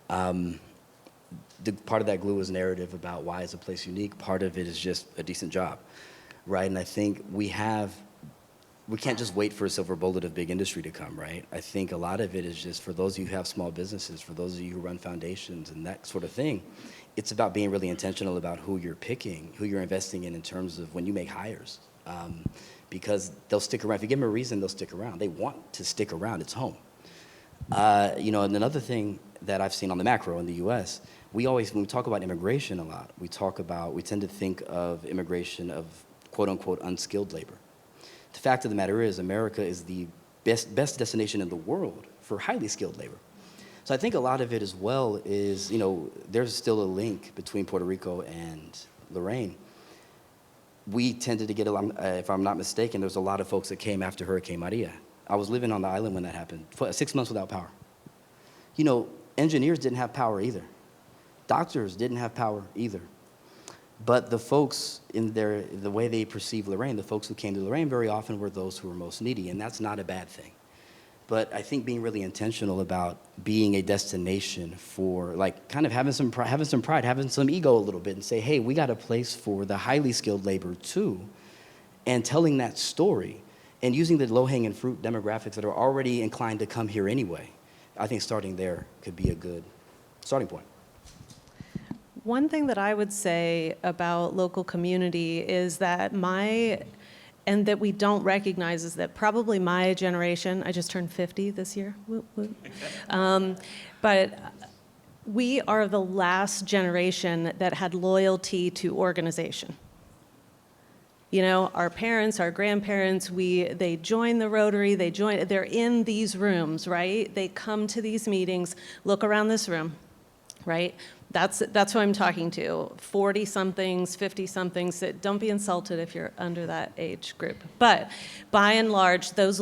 part of that glue is narrative about why is a place unique. Part of it is just a decent job, right? And I think we can't just wait for a silver bullet of big industry to come, right? I think a lot of it is just for those of you who have small businesses, for those of you who run foundations and that sort of thing, it's about being really intentional about who you're picking, who you're investing in terms of when you make hires. Because they'll stick around. If you give them a reason, they'll stick around. They want to stick around. It's home. And another thing that I've seen on the macro in the U.S., when we talk about immigration a lot, we tend to think of immigration of quote unquote unskilled labor. The fact of the matter is America is the best destination in the world for highly skilled labor. So I think a lot of it as well is, there's still a link between Puerto Rico and Lorain. We tended to get along, if I'm not mistaken, there's a lot of folks that came after Hurricane Maria. I was living on the island when that happened, 6 months without power. Engineers didn't have power either. Doctors didn't have power either. But the folks the way they perceive Lorain, the folks who came to Lorain very often were those who were most needy, and that's not a bad thing. But I think being really intentional about being a destination for, like, kind of having some pride, having some ego a little bit, and say, hey, we got a place for the highly skilled labor too, and telling that story, and using the low-hanging fruit demographics that are already inclined to come here anyway. I think starting there could be a good starting point. One thing that I would say about local community is that and that we don't recognize is that probably my generation, I just turned 50 this year, whoop, whoop. But we are the last generation that had loyalty to organization. You know, our parents, our grandparents, they join the Rotary, they're in these rooms, right? They come to these meetings, look around this room, right? That's who I'm talking to, 40-somethings, 50-somethings, don't be insulted if you're under that age group. But by and large, those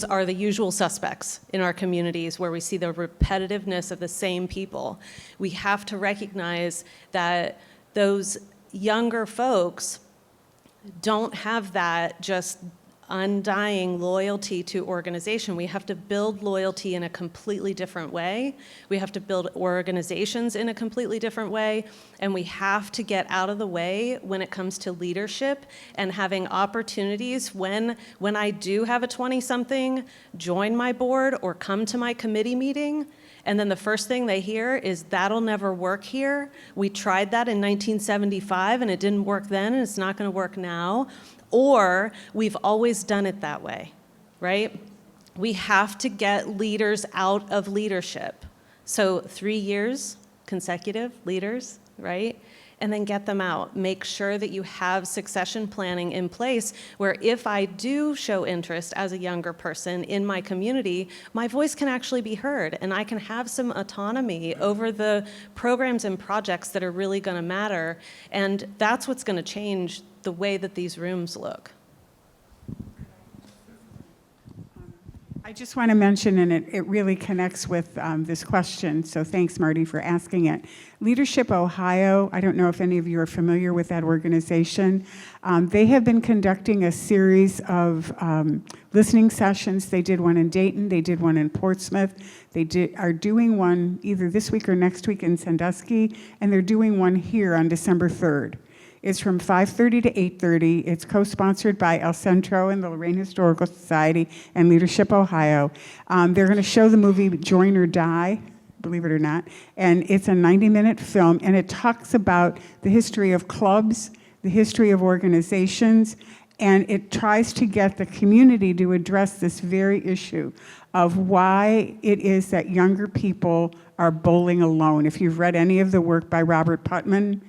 are the usual suspects in our communities where we see the repetitiveness of the same people. We have to recognize that those younger folks don't have that just undying loyalty to organization. We have to build loyalty in a completely different way. We have to build organizations in a completely different way. And we have to get out of the way when it comes to leadership and having opportunities when I do have a 20-something join my board or come to my committee meeting. And then the first thing they hear is, that'll never work here. We tried that in 1975 and it didn't work then and it's not going to work now. Or we've always done it that way, right? We have to get leaders out of leadership. So 3 years consecutive leaders, right? And then get them out. Make sure that you have succession planning in place where if I do show interest as a younger person in my community, my voice can actually be heard and I can have some autonomy over the programs and projects that are really going to matter. And that's what's going to change the way that these rooms look. I just want to mention, and it really connects with this question, so thanks, Marty, for asking it. Leadership Ohio, I don't know if any of you are familiar with that organization. They have been conducting a series of listening sessions. They did one in Dayton, they did one in Portsmouth. They are doing one either this week or next week in Sandusky, and they're doing one here on December 3rd. It's from 5:30 to 8:30. It's co-sponsored by El Centro and the Lorain Historical Society and Leadership Ohio. They're going to show the movie Join or Die, believe it or not, and it's a 90-minute film, and it talks about the history of clubs, the history of organizations, and it tries to get the community to address this very issue of why it is that younger people are bowling alone. If you've read any of the work by Robert Putnam,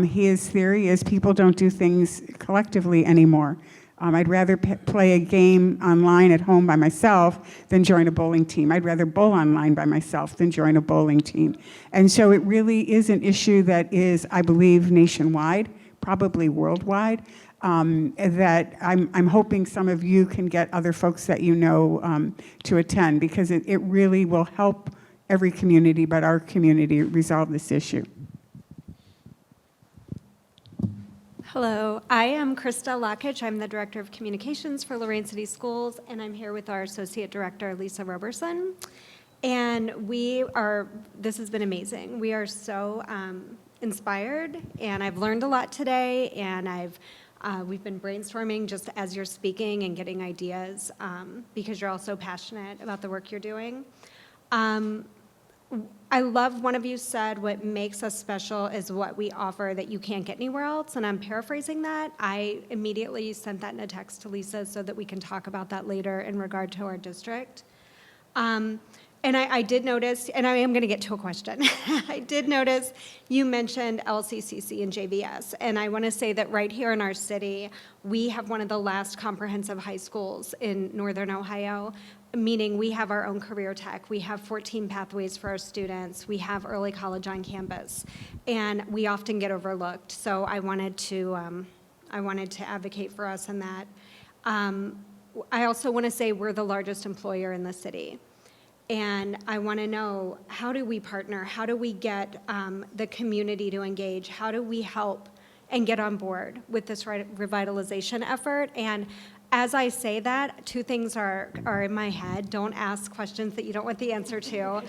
his theory is people don't do things collectively anymore. I'd rather play a game online at home by myself than join a bowling team. I'd rather bowl online by myself than join a bowling team. And so it really is an issue that is, I believe, nationwide, probably worldwide, that I'm hoping some of you can get other folks that you know to attend, because it really will help every community, but our community, resolve this issue. Hello, I am Krista Lockage. I'm the Director of Communications for Lorain City Schools, and I'm here with our Associate Director, Lisa Roberson. And this has been amazing. We are so inspired, and I've learned a lot today, and we've been brainstorming just as you're speaking and getting ideas, because you're all so passionate about the work you're doing. I love one of you said what makes us special is what we offer that you can't get anywhere else, and I'm paraphrasing that. I immediately sent that in a text to Lisa so that we can talk about that later in regard to our district. And I did notice, and I am going to get to a question. I did notice you mentioned LCCC and JVS, and I want to say that right here in our city, we have one of the last comprehensive high schools in Northern Ohio, meaning we have our own career tech. We have 14 pathways for our students. We have early college on campus, and we often get overlooked. So I wanted to advocate for us in that. I also want to say we're the largest employer in the city. And I want to know, how do we partner? How do we get the community to engage? How do we help and get on board with this revitalization effort? And as I say that, two things are in my head. Don't ask questions that you don't want the answer to.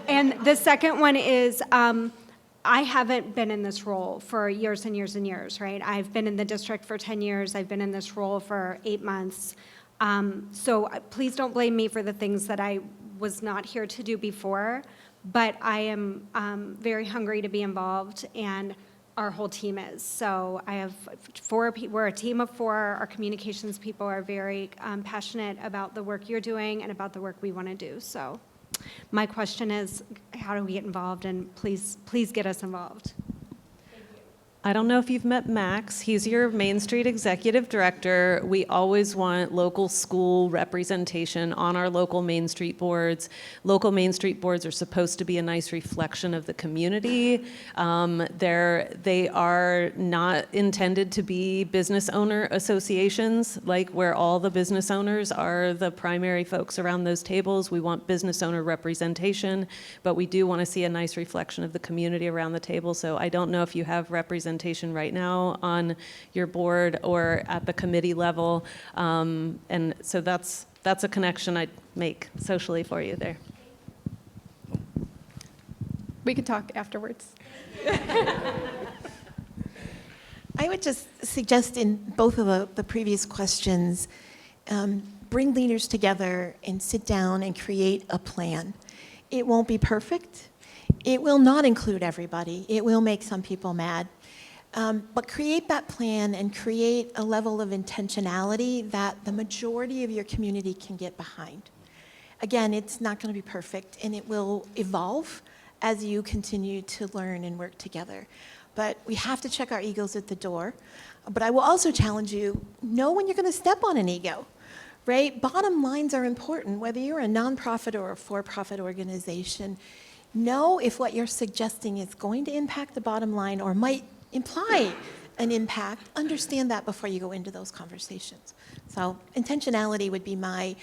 And the second one is, I haven't been in this role for years and years and years, right? I've been in the district for 10 years. I've been in this role for 8 months. So please don't blame me for the things that I was not here to do before, but I am very hungry to be involved, and our whole team is. So I have we're a team of 4. Our communications people are very passionate about the work you're doing and about the work we want to do. So my question is, how do we get involved? And please get us involved. I don't know if you've met Max. He's your Main Street Executive Director. We always want local school representation on our local Main Street boards. Local Main Street boards are supposed to be a nice reflection of the community. They are not intended to be business owner associations, like where all the business owners are the primary folks around those tables. We want business owner representation, but we do want to see a nice reflection of the community around the table. So I don't know if you have representation right now on your board or at the committee level. And so that's a connection I'd make socially for you there. We could talk afterwards. I would just suggest in both of the previous questions, bring leaders together and sit down and create a plan. It won't be perfect. It will not include everybody. It will make some people mad. But create that plan and create a level of intentionality that the majority of your community can get behind. Again, it's not going to be perfect, and it will evolve as you continue to learn and work together. But we have to check our egos at the door. But I will also challenge you, know when you're going to step on an ego, right? Bottom lines are important, whether you're a nonprofit or a for-profit organization. Know if what you're suggesting is going to impact the bottom line or might imply an impact. Understand that before you go into those conversations. So intentionality would be my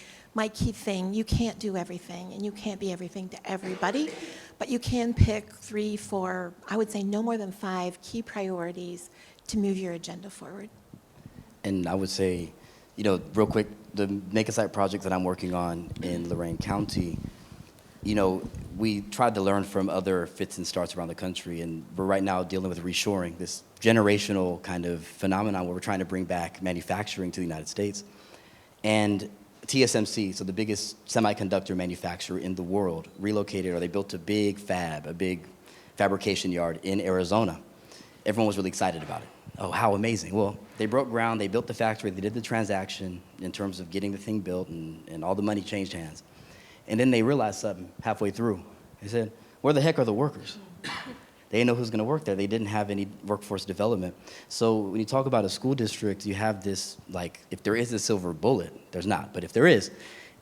key thing. You can't do everything, and you can't be everything to everybody, but you can pick 3, 4, I would say no more than 5 key priorities to move your agenda forward. And I would say, real quick, the Make a Site project that I'm working on in Lorain County, we tried to learn from other fits and starts around the country, and we're right now dealing with reshoring, this generational kind of phenomenon where we're trying to bring back manufacturing to the United States. And TSMC, so the biggest semiconductor manufacturer in the world, relocated, or they built a big fabrication yard in Arizona. Everyone was really excited about it. Oh, how amazing. Well, they broke ground, they built the factory, they did the transaction in terms of getting the thing built, and all the money changed hands. And then they realized something halfway through. They said, where the heck are the workers? They didn't know who's going to work there. They didn't have any workforce development. So when you talk about a school district, you have this, if there is a silver bullet, there's not. But if there is,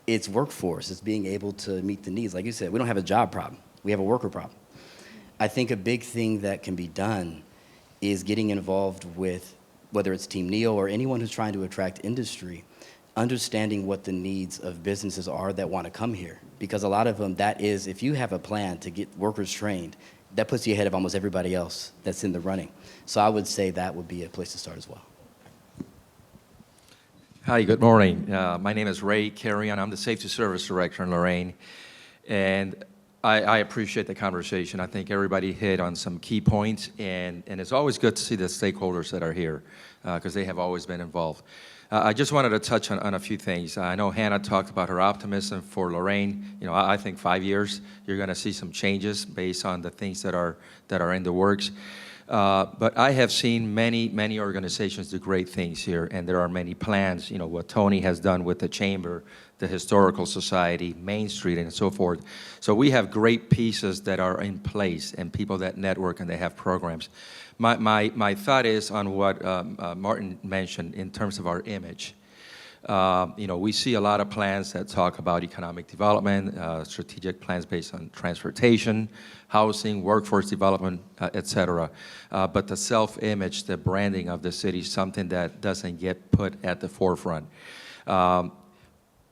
it's workforce. It's being able to meet the needs. Like you said, we don't have a job problem. We have a worker problem. I think a big thing that can be done is getting involved with, whether it's Team NEO or anyone who's trying to attract industry, understanding what the needs of businesses are that want to come here. Because a lot of them, that is, if you have a plan to get workers trained, that puts you ahead of almost everybody else that's in the running. So I would say that would be a place to start as well. Hi, good morning. My name is Ray Carrion. I'm the Safety Service Director in Lorain. And I appreciate the conversation. I think everybody hit on some key points, and it's always good to see the stakeholders that are here because they have always been involved. I just wanted to touch on a few things. I know Hannah talked about her optimism for Lorain. I think 5 years, you're going to see some changes based on the things that are in the works. But I have seen many organizations do great things here, and there are many plans. What Tony has done with the Chamber, the Historical Society, Main Street, and so forth. So we have great pieces that are in place, and people that network and they have programs. My thought is on what Martin mentioned in terms of our image. We see a lot of plans that talk about economic development, strategic plans based on transportation, housing, workforce development, et cetera. But the self-image, the branding of the city is something that doesn't get put at the forefront.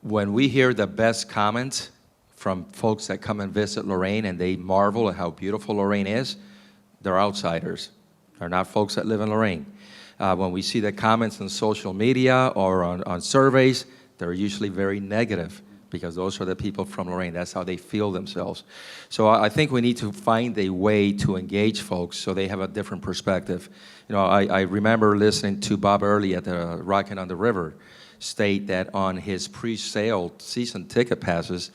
When we hear the best comments from folks that come and visit Lorain and they marvel at how beautiful Lorain is, they're outsiders. They're not folks that live in Lorain. When we see the comments on social media or on surveys, they're usually very negative because those are the people from Lorain. That's how they feel themselves. So I think we need to find a way to engage folks so they have a different perspective. I remember listening to Bob Early at the Rockin' on the River state that on his pre-sale season ticket passes,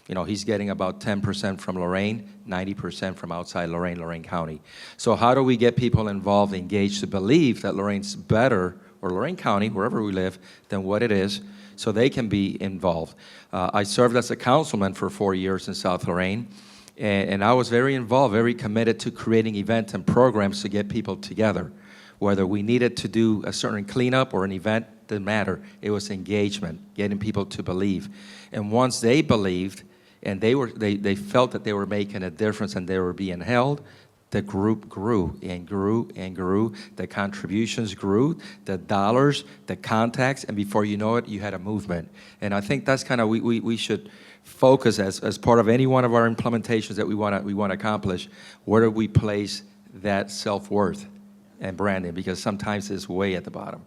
You know, he's getting about 10% from Lorain, 90% from outside Lorain County. So how do we get people involved, engaged, to believe that Lorain's better, or Lorain County, wherever we live, than what it is, so they can be involved? I served as a councilman for 4 years in South Lorain, and I was very involved, very committed to creating events and programs to get people together. Whether we needed to do a certain cleanup or an event, didn't matter. It was engagement, getting people to believe. And once they believed, and they felt that they were making a difference and they were being held, the group grew and grew and grew. The contributions grew, the dollars, the contacts, and before you know it, you had a movement. And I think that's kind of, we should focus as part of any one of our implementations that we want to accomplish, where do we place that self-worth and branding, because sometimes it's way at the bottom.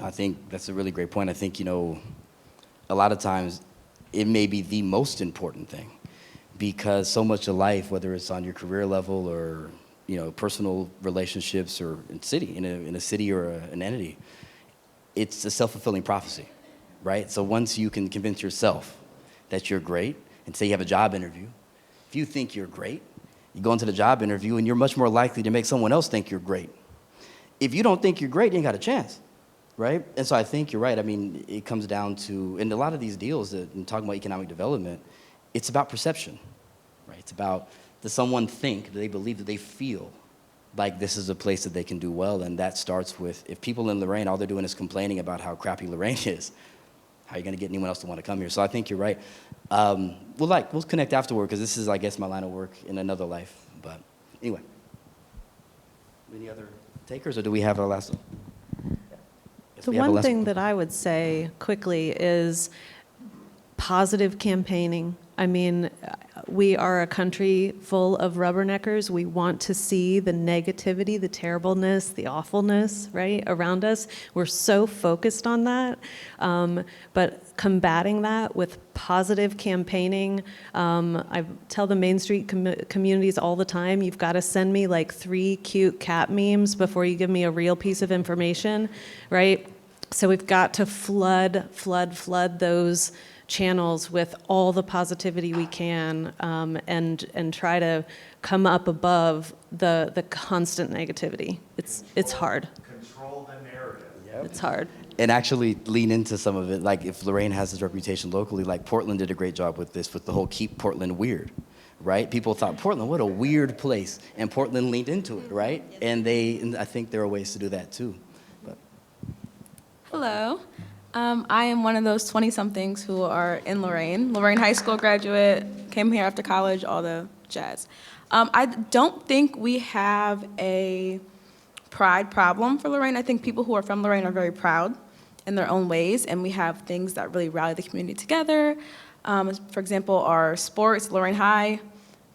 I think that's a really great point. I think, a lot of times it may be the most important thing, because so much of life, whether it's on your career level or, personal relationships or in a city or an entity, it's a self-fulfilling prophecy, right? So once you can convince yourself that you're great, and say you have a job interview, if you think you're great, you go into the job interview and you're much more likely to make someone else think you're great. If you don't think you're great, you ain't got a chance, right? And so I think you're right. I mean, it comes down to, in a lot of these deals, in talking about economic development, it's about perception, right? It's about, does someone think, do they believe, do they feel like this is a place that they can do well? And that starts with, if people in Lorain, all they're doing is complaining about how crappy Lorain is, how are you going to get anyone else to want to come here? So I think you're right. We'll connect afterward, because this is, I guess, my line of work in another life. But anyway, any other takers, or do we have our last one? The one thing that I would say quickly is positive campaigning. I mean, we are a country full of rubberneckers. We want to see the negativity, the terribleness, the awfulness, right, around us. We're so focused on that. But combating that with positive campaigning, I tell the Main Street communities all the time, you've got to send me like 3 cute cat memes before you give me a real piece of information, right? So we've got to flood those channels with all the positivity we can, and try to come up above the constant negativity. It's hard. Control the narrative. Yep. It's hard. And actually lean into some of it. Like, if Lorain has this reputation locally, like Portland did a great job with this, with the whole Keep Portland Weird, right? People thought, Portland, what a weird place. And Portland leaned into it, right? And I think there are ways to do that too. But. Hello. I am one of those 20-somethings who are in Lorain. Lorain High School graduate, came here after college, all the jazz. I don't think we have a pride problem for Lorain. I think people who are from Lorain are very proud in their own ways, and we have things that really rally the community together. For example, our sports, Lorain High,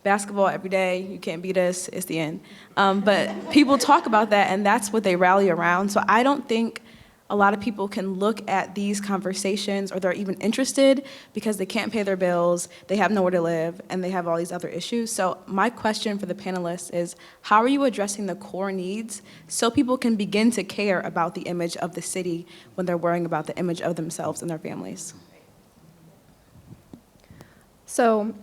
basketball every day, you can't beat us, it's the end. But people talk about that, and that's what they rally around. So I don't think a lot of people can look at these conversations, or they're even interested, because they can't pay their bills, they have nowhere to live, and they have all these other issues. So my question for the panelists is, how are you addressing the core needs so people can begin to care about the image of the city when they're worrying about the image of themselves and their families? So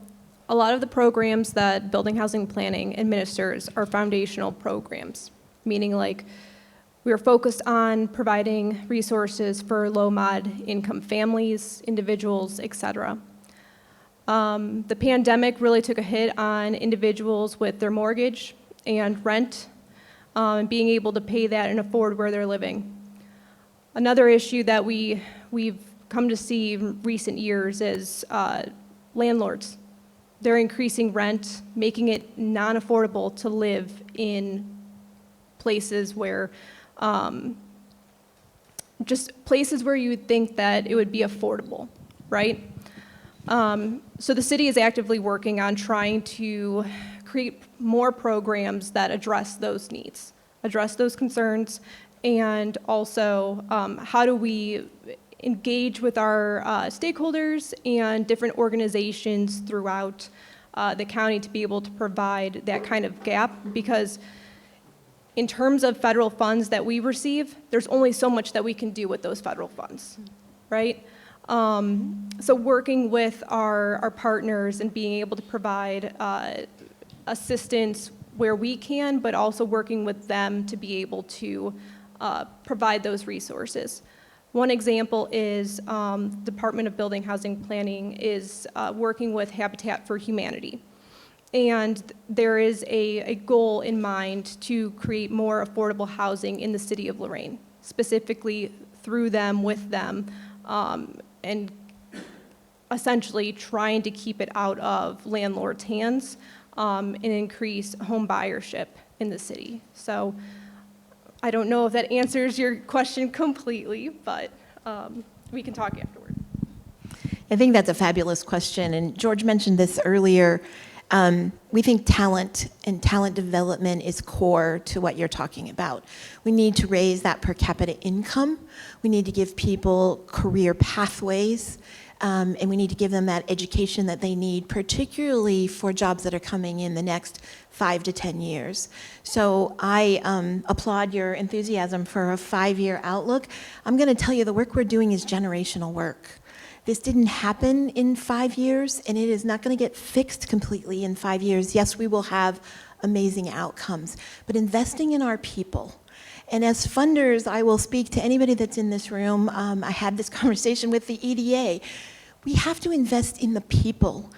a lot of the programs that Building Housing Planning administers are foundational programs, meaning like we are focused on providing resources for low-mod income families, individuals, et cetera. The pandemic really took a hit on individuals with their mortgage and rent, and being able to pay that and afford where they're living. Another issue that we've come to see in recent years is landlords. They're increasing rent, making it non-affordable to live in places where just places where you would think that it would be affordable, right? So the city is actively working on trying to create more programs that address those needs, address those concerns, and also how do we engage with our stakeholders and different organizations throughout the county to be able to provide that kind of gap, because in terms of federal funds that we receive, there's only so much that we can do with those federal funds, right? So working with our partners and being able to provide assistance where we can, but also working with them to be able to provide those resources. One example is Department of Building Housing Planning is working with Habitat for Humanity. And there is a goal in mind to create more affordable housing in the city of Lorain, specifically through them, with them, and essentially trying to keep it out of landlords' hands and increase home buyership in the city. So I don't know if that answers your question completely, but we can talk afterward. I think that's a fabulous question, and George mentioned this earlier. We think talent and talent development is core to what you're talking about. We need to raise that per capita income. We need to give people career pathways, and we need to give them that education that they need, particularly for jobs that are coming in the next 5 to 10 years. So I applaud your enthusiasm for a 5-year outlook. I'm going to tell you the work we're doing is generational work. This didn't happen in 5 years, and it is not going to get fixed completely in 5 years. Yes, we will have amazing outcomes, but investing in our people. And as funders, I will speak to anybody that's in this room. I had this conversation with the EDA. We have to invest in the people.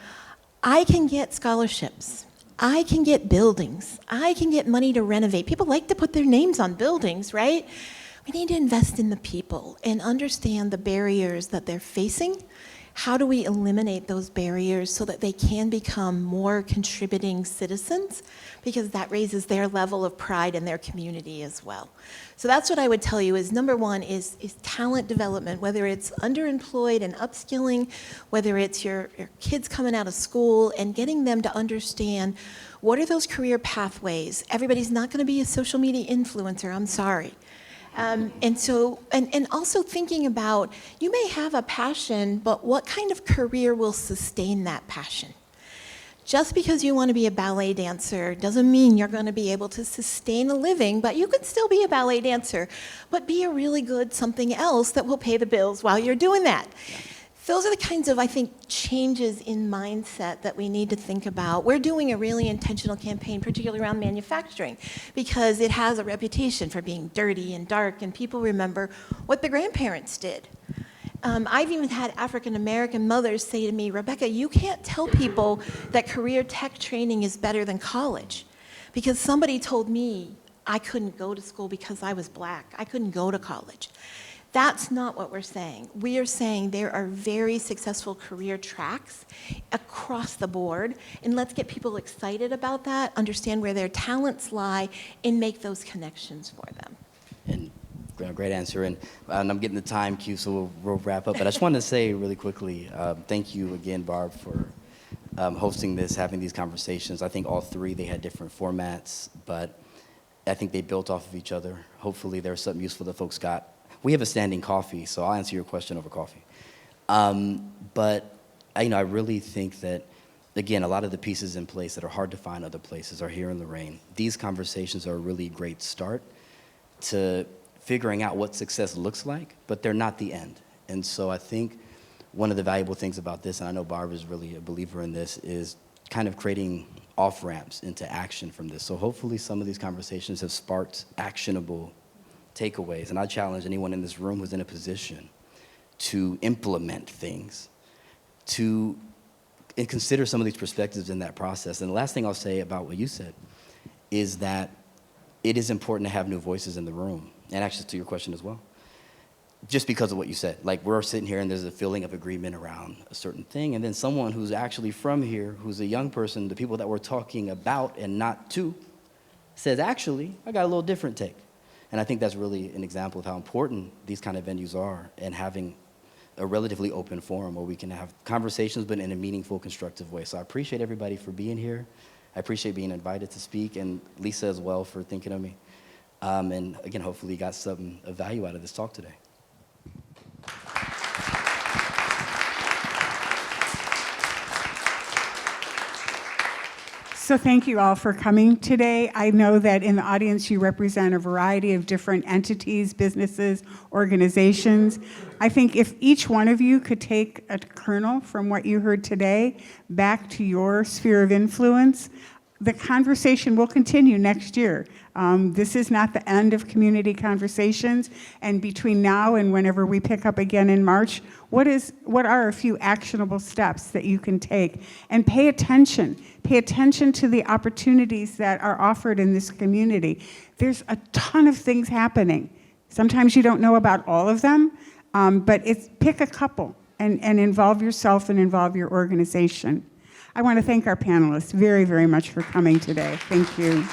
I can get scholarships. I can get buildings. I can get money to renovate. People like to put their names on buildings, right? We need to invest in the people and understand the barriers that they're facing. How do we eliminate those barriers so that they can become more contributing citizens? Because that raises their level of pride in their community as well. So that's what I would tell you is number one is talent development, whether it's underemployed and upskilling, whether it's your kids coming out of school and getting them to understand what are those career pathways. Everybody's not going to be a social media influencer, I'm sorry. And also thinking about, you may have a passion, but what kind of career will sustain that passion? Just because you want to be a ballet dancer doesn't mean you're going to be able to sustain a living, but you could still be a ballet dancer, but be a really good something else that will pay the bills while you're doing that. Those are the kinds of, I think, changes in mindset that we need to think about. We're doing a really intentional campaign, particularly around manufacturing, because it has a reputation for being dirty and dark, and people remember what the grandparents did. I've even had African American mothers say to me, Rebecca, you can't tell people that career tech training is better than college, because somebody told me I couldn't go to school because I was black. I couldn't go to college. That's not what we're saying. We are saying there are very successful career tracks across the board, and let's get people excited about that, understand where their talents lie, and make those connections for them. And great answer. And I'm getting the time cue, so we'll wrap up. But I just wanted to say really quickly, thank you again, Barb, for hosting this, having these conversations. I think all three, they had different formats, but I think they built off of each other. Hopefully there's something useful that folks got. We have a standing coffee, so I'll answer your question over coffee. But I really think that, again, a lot of the pieces in place that are hard to find other places are here in Lorain. These conversations are a really great start to figuring out what success looks like, but they're not the end. And so I think one of the valuable things about this, and I know Barb is really a believer in this, is kind of creating off-ramps into action from this. So hopefully some of these conversations have sparked actionable takeaways, and I challenge anyone in this room who's in a position to implement things, and consider some of these perspectives in that process. And the last thing I'll say about what you said is that it is important to have new voices in the room, and actually to your question as well, just because of what you said. Like, we're sitting here and there's a feeling of agreement around a certain thing, and then someone who's actually from here, who's a young person, the people that we're talking about and not to, says, actually, I got a little different take. And I think that's really an example of how important these kind of venues are, and having a relatively open forum where we can have conversations, but in a meaningful, constructive way. So I appreciate everybody for being here. I appreciate being invited to speak, and Lisa as well for thinking of me. And again, hopefully you got something of value out of this talk today. So thank you all for coming today. I know that in the audience you represent a variety of different entities, businesses, organizations. I think if each one of you could take a kernel from what you heard today back to your sphere of influence, the conversation will continue next year. This is not the end of community conversations, and between now and whenever we pick up again in March, what are a few actionable steps that you can take? And pay attention to the opportunities that are offered in this community. There's a ton of things happening. Sometimes you don't know about all of them, but pick a couple and involve yourself and involve your organization. I want to thank our panelists very, very much for coming today. Thank you.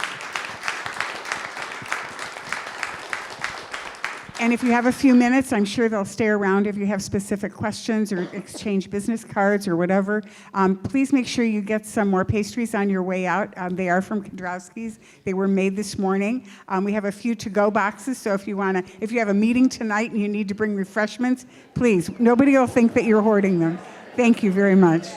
And if you have a few minutes, I'm sure they'll stay around if you have specific questions or exchange business cards or whatever. Please make sure you get some more pastries on your way out. They are from Kudrowski's. They were made this morning. We have a few to-go boxes, so if you have a meeting tonight and you need to bring refreshments, please, nobody will think that you're hoarding them. Thank you very much.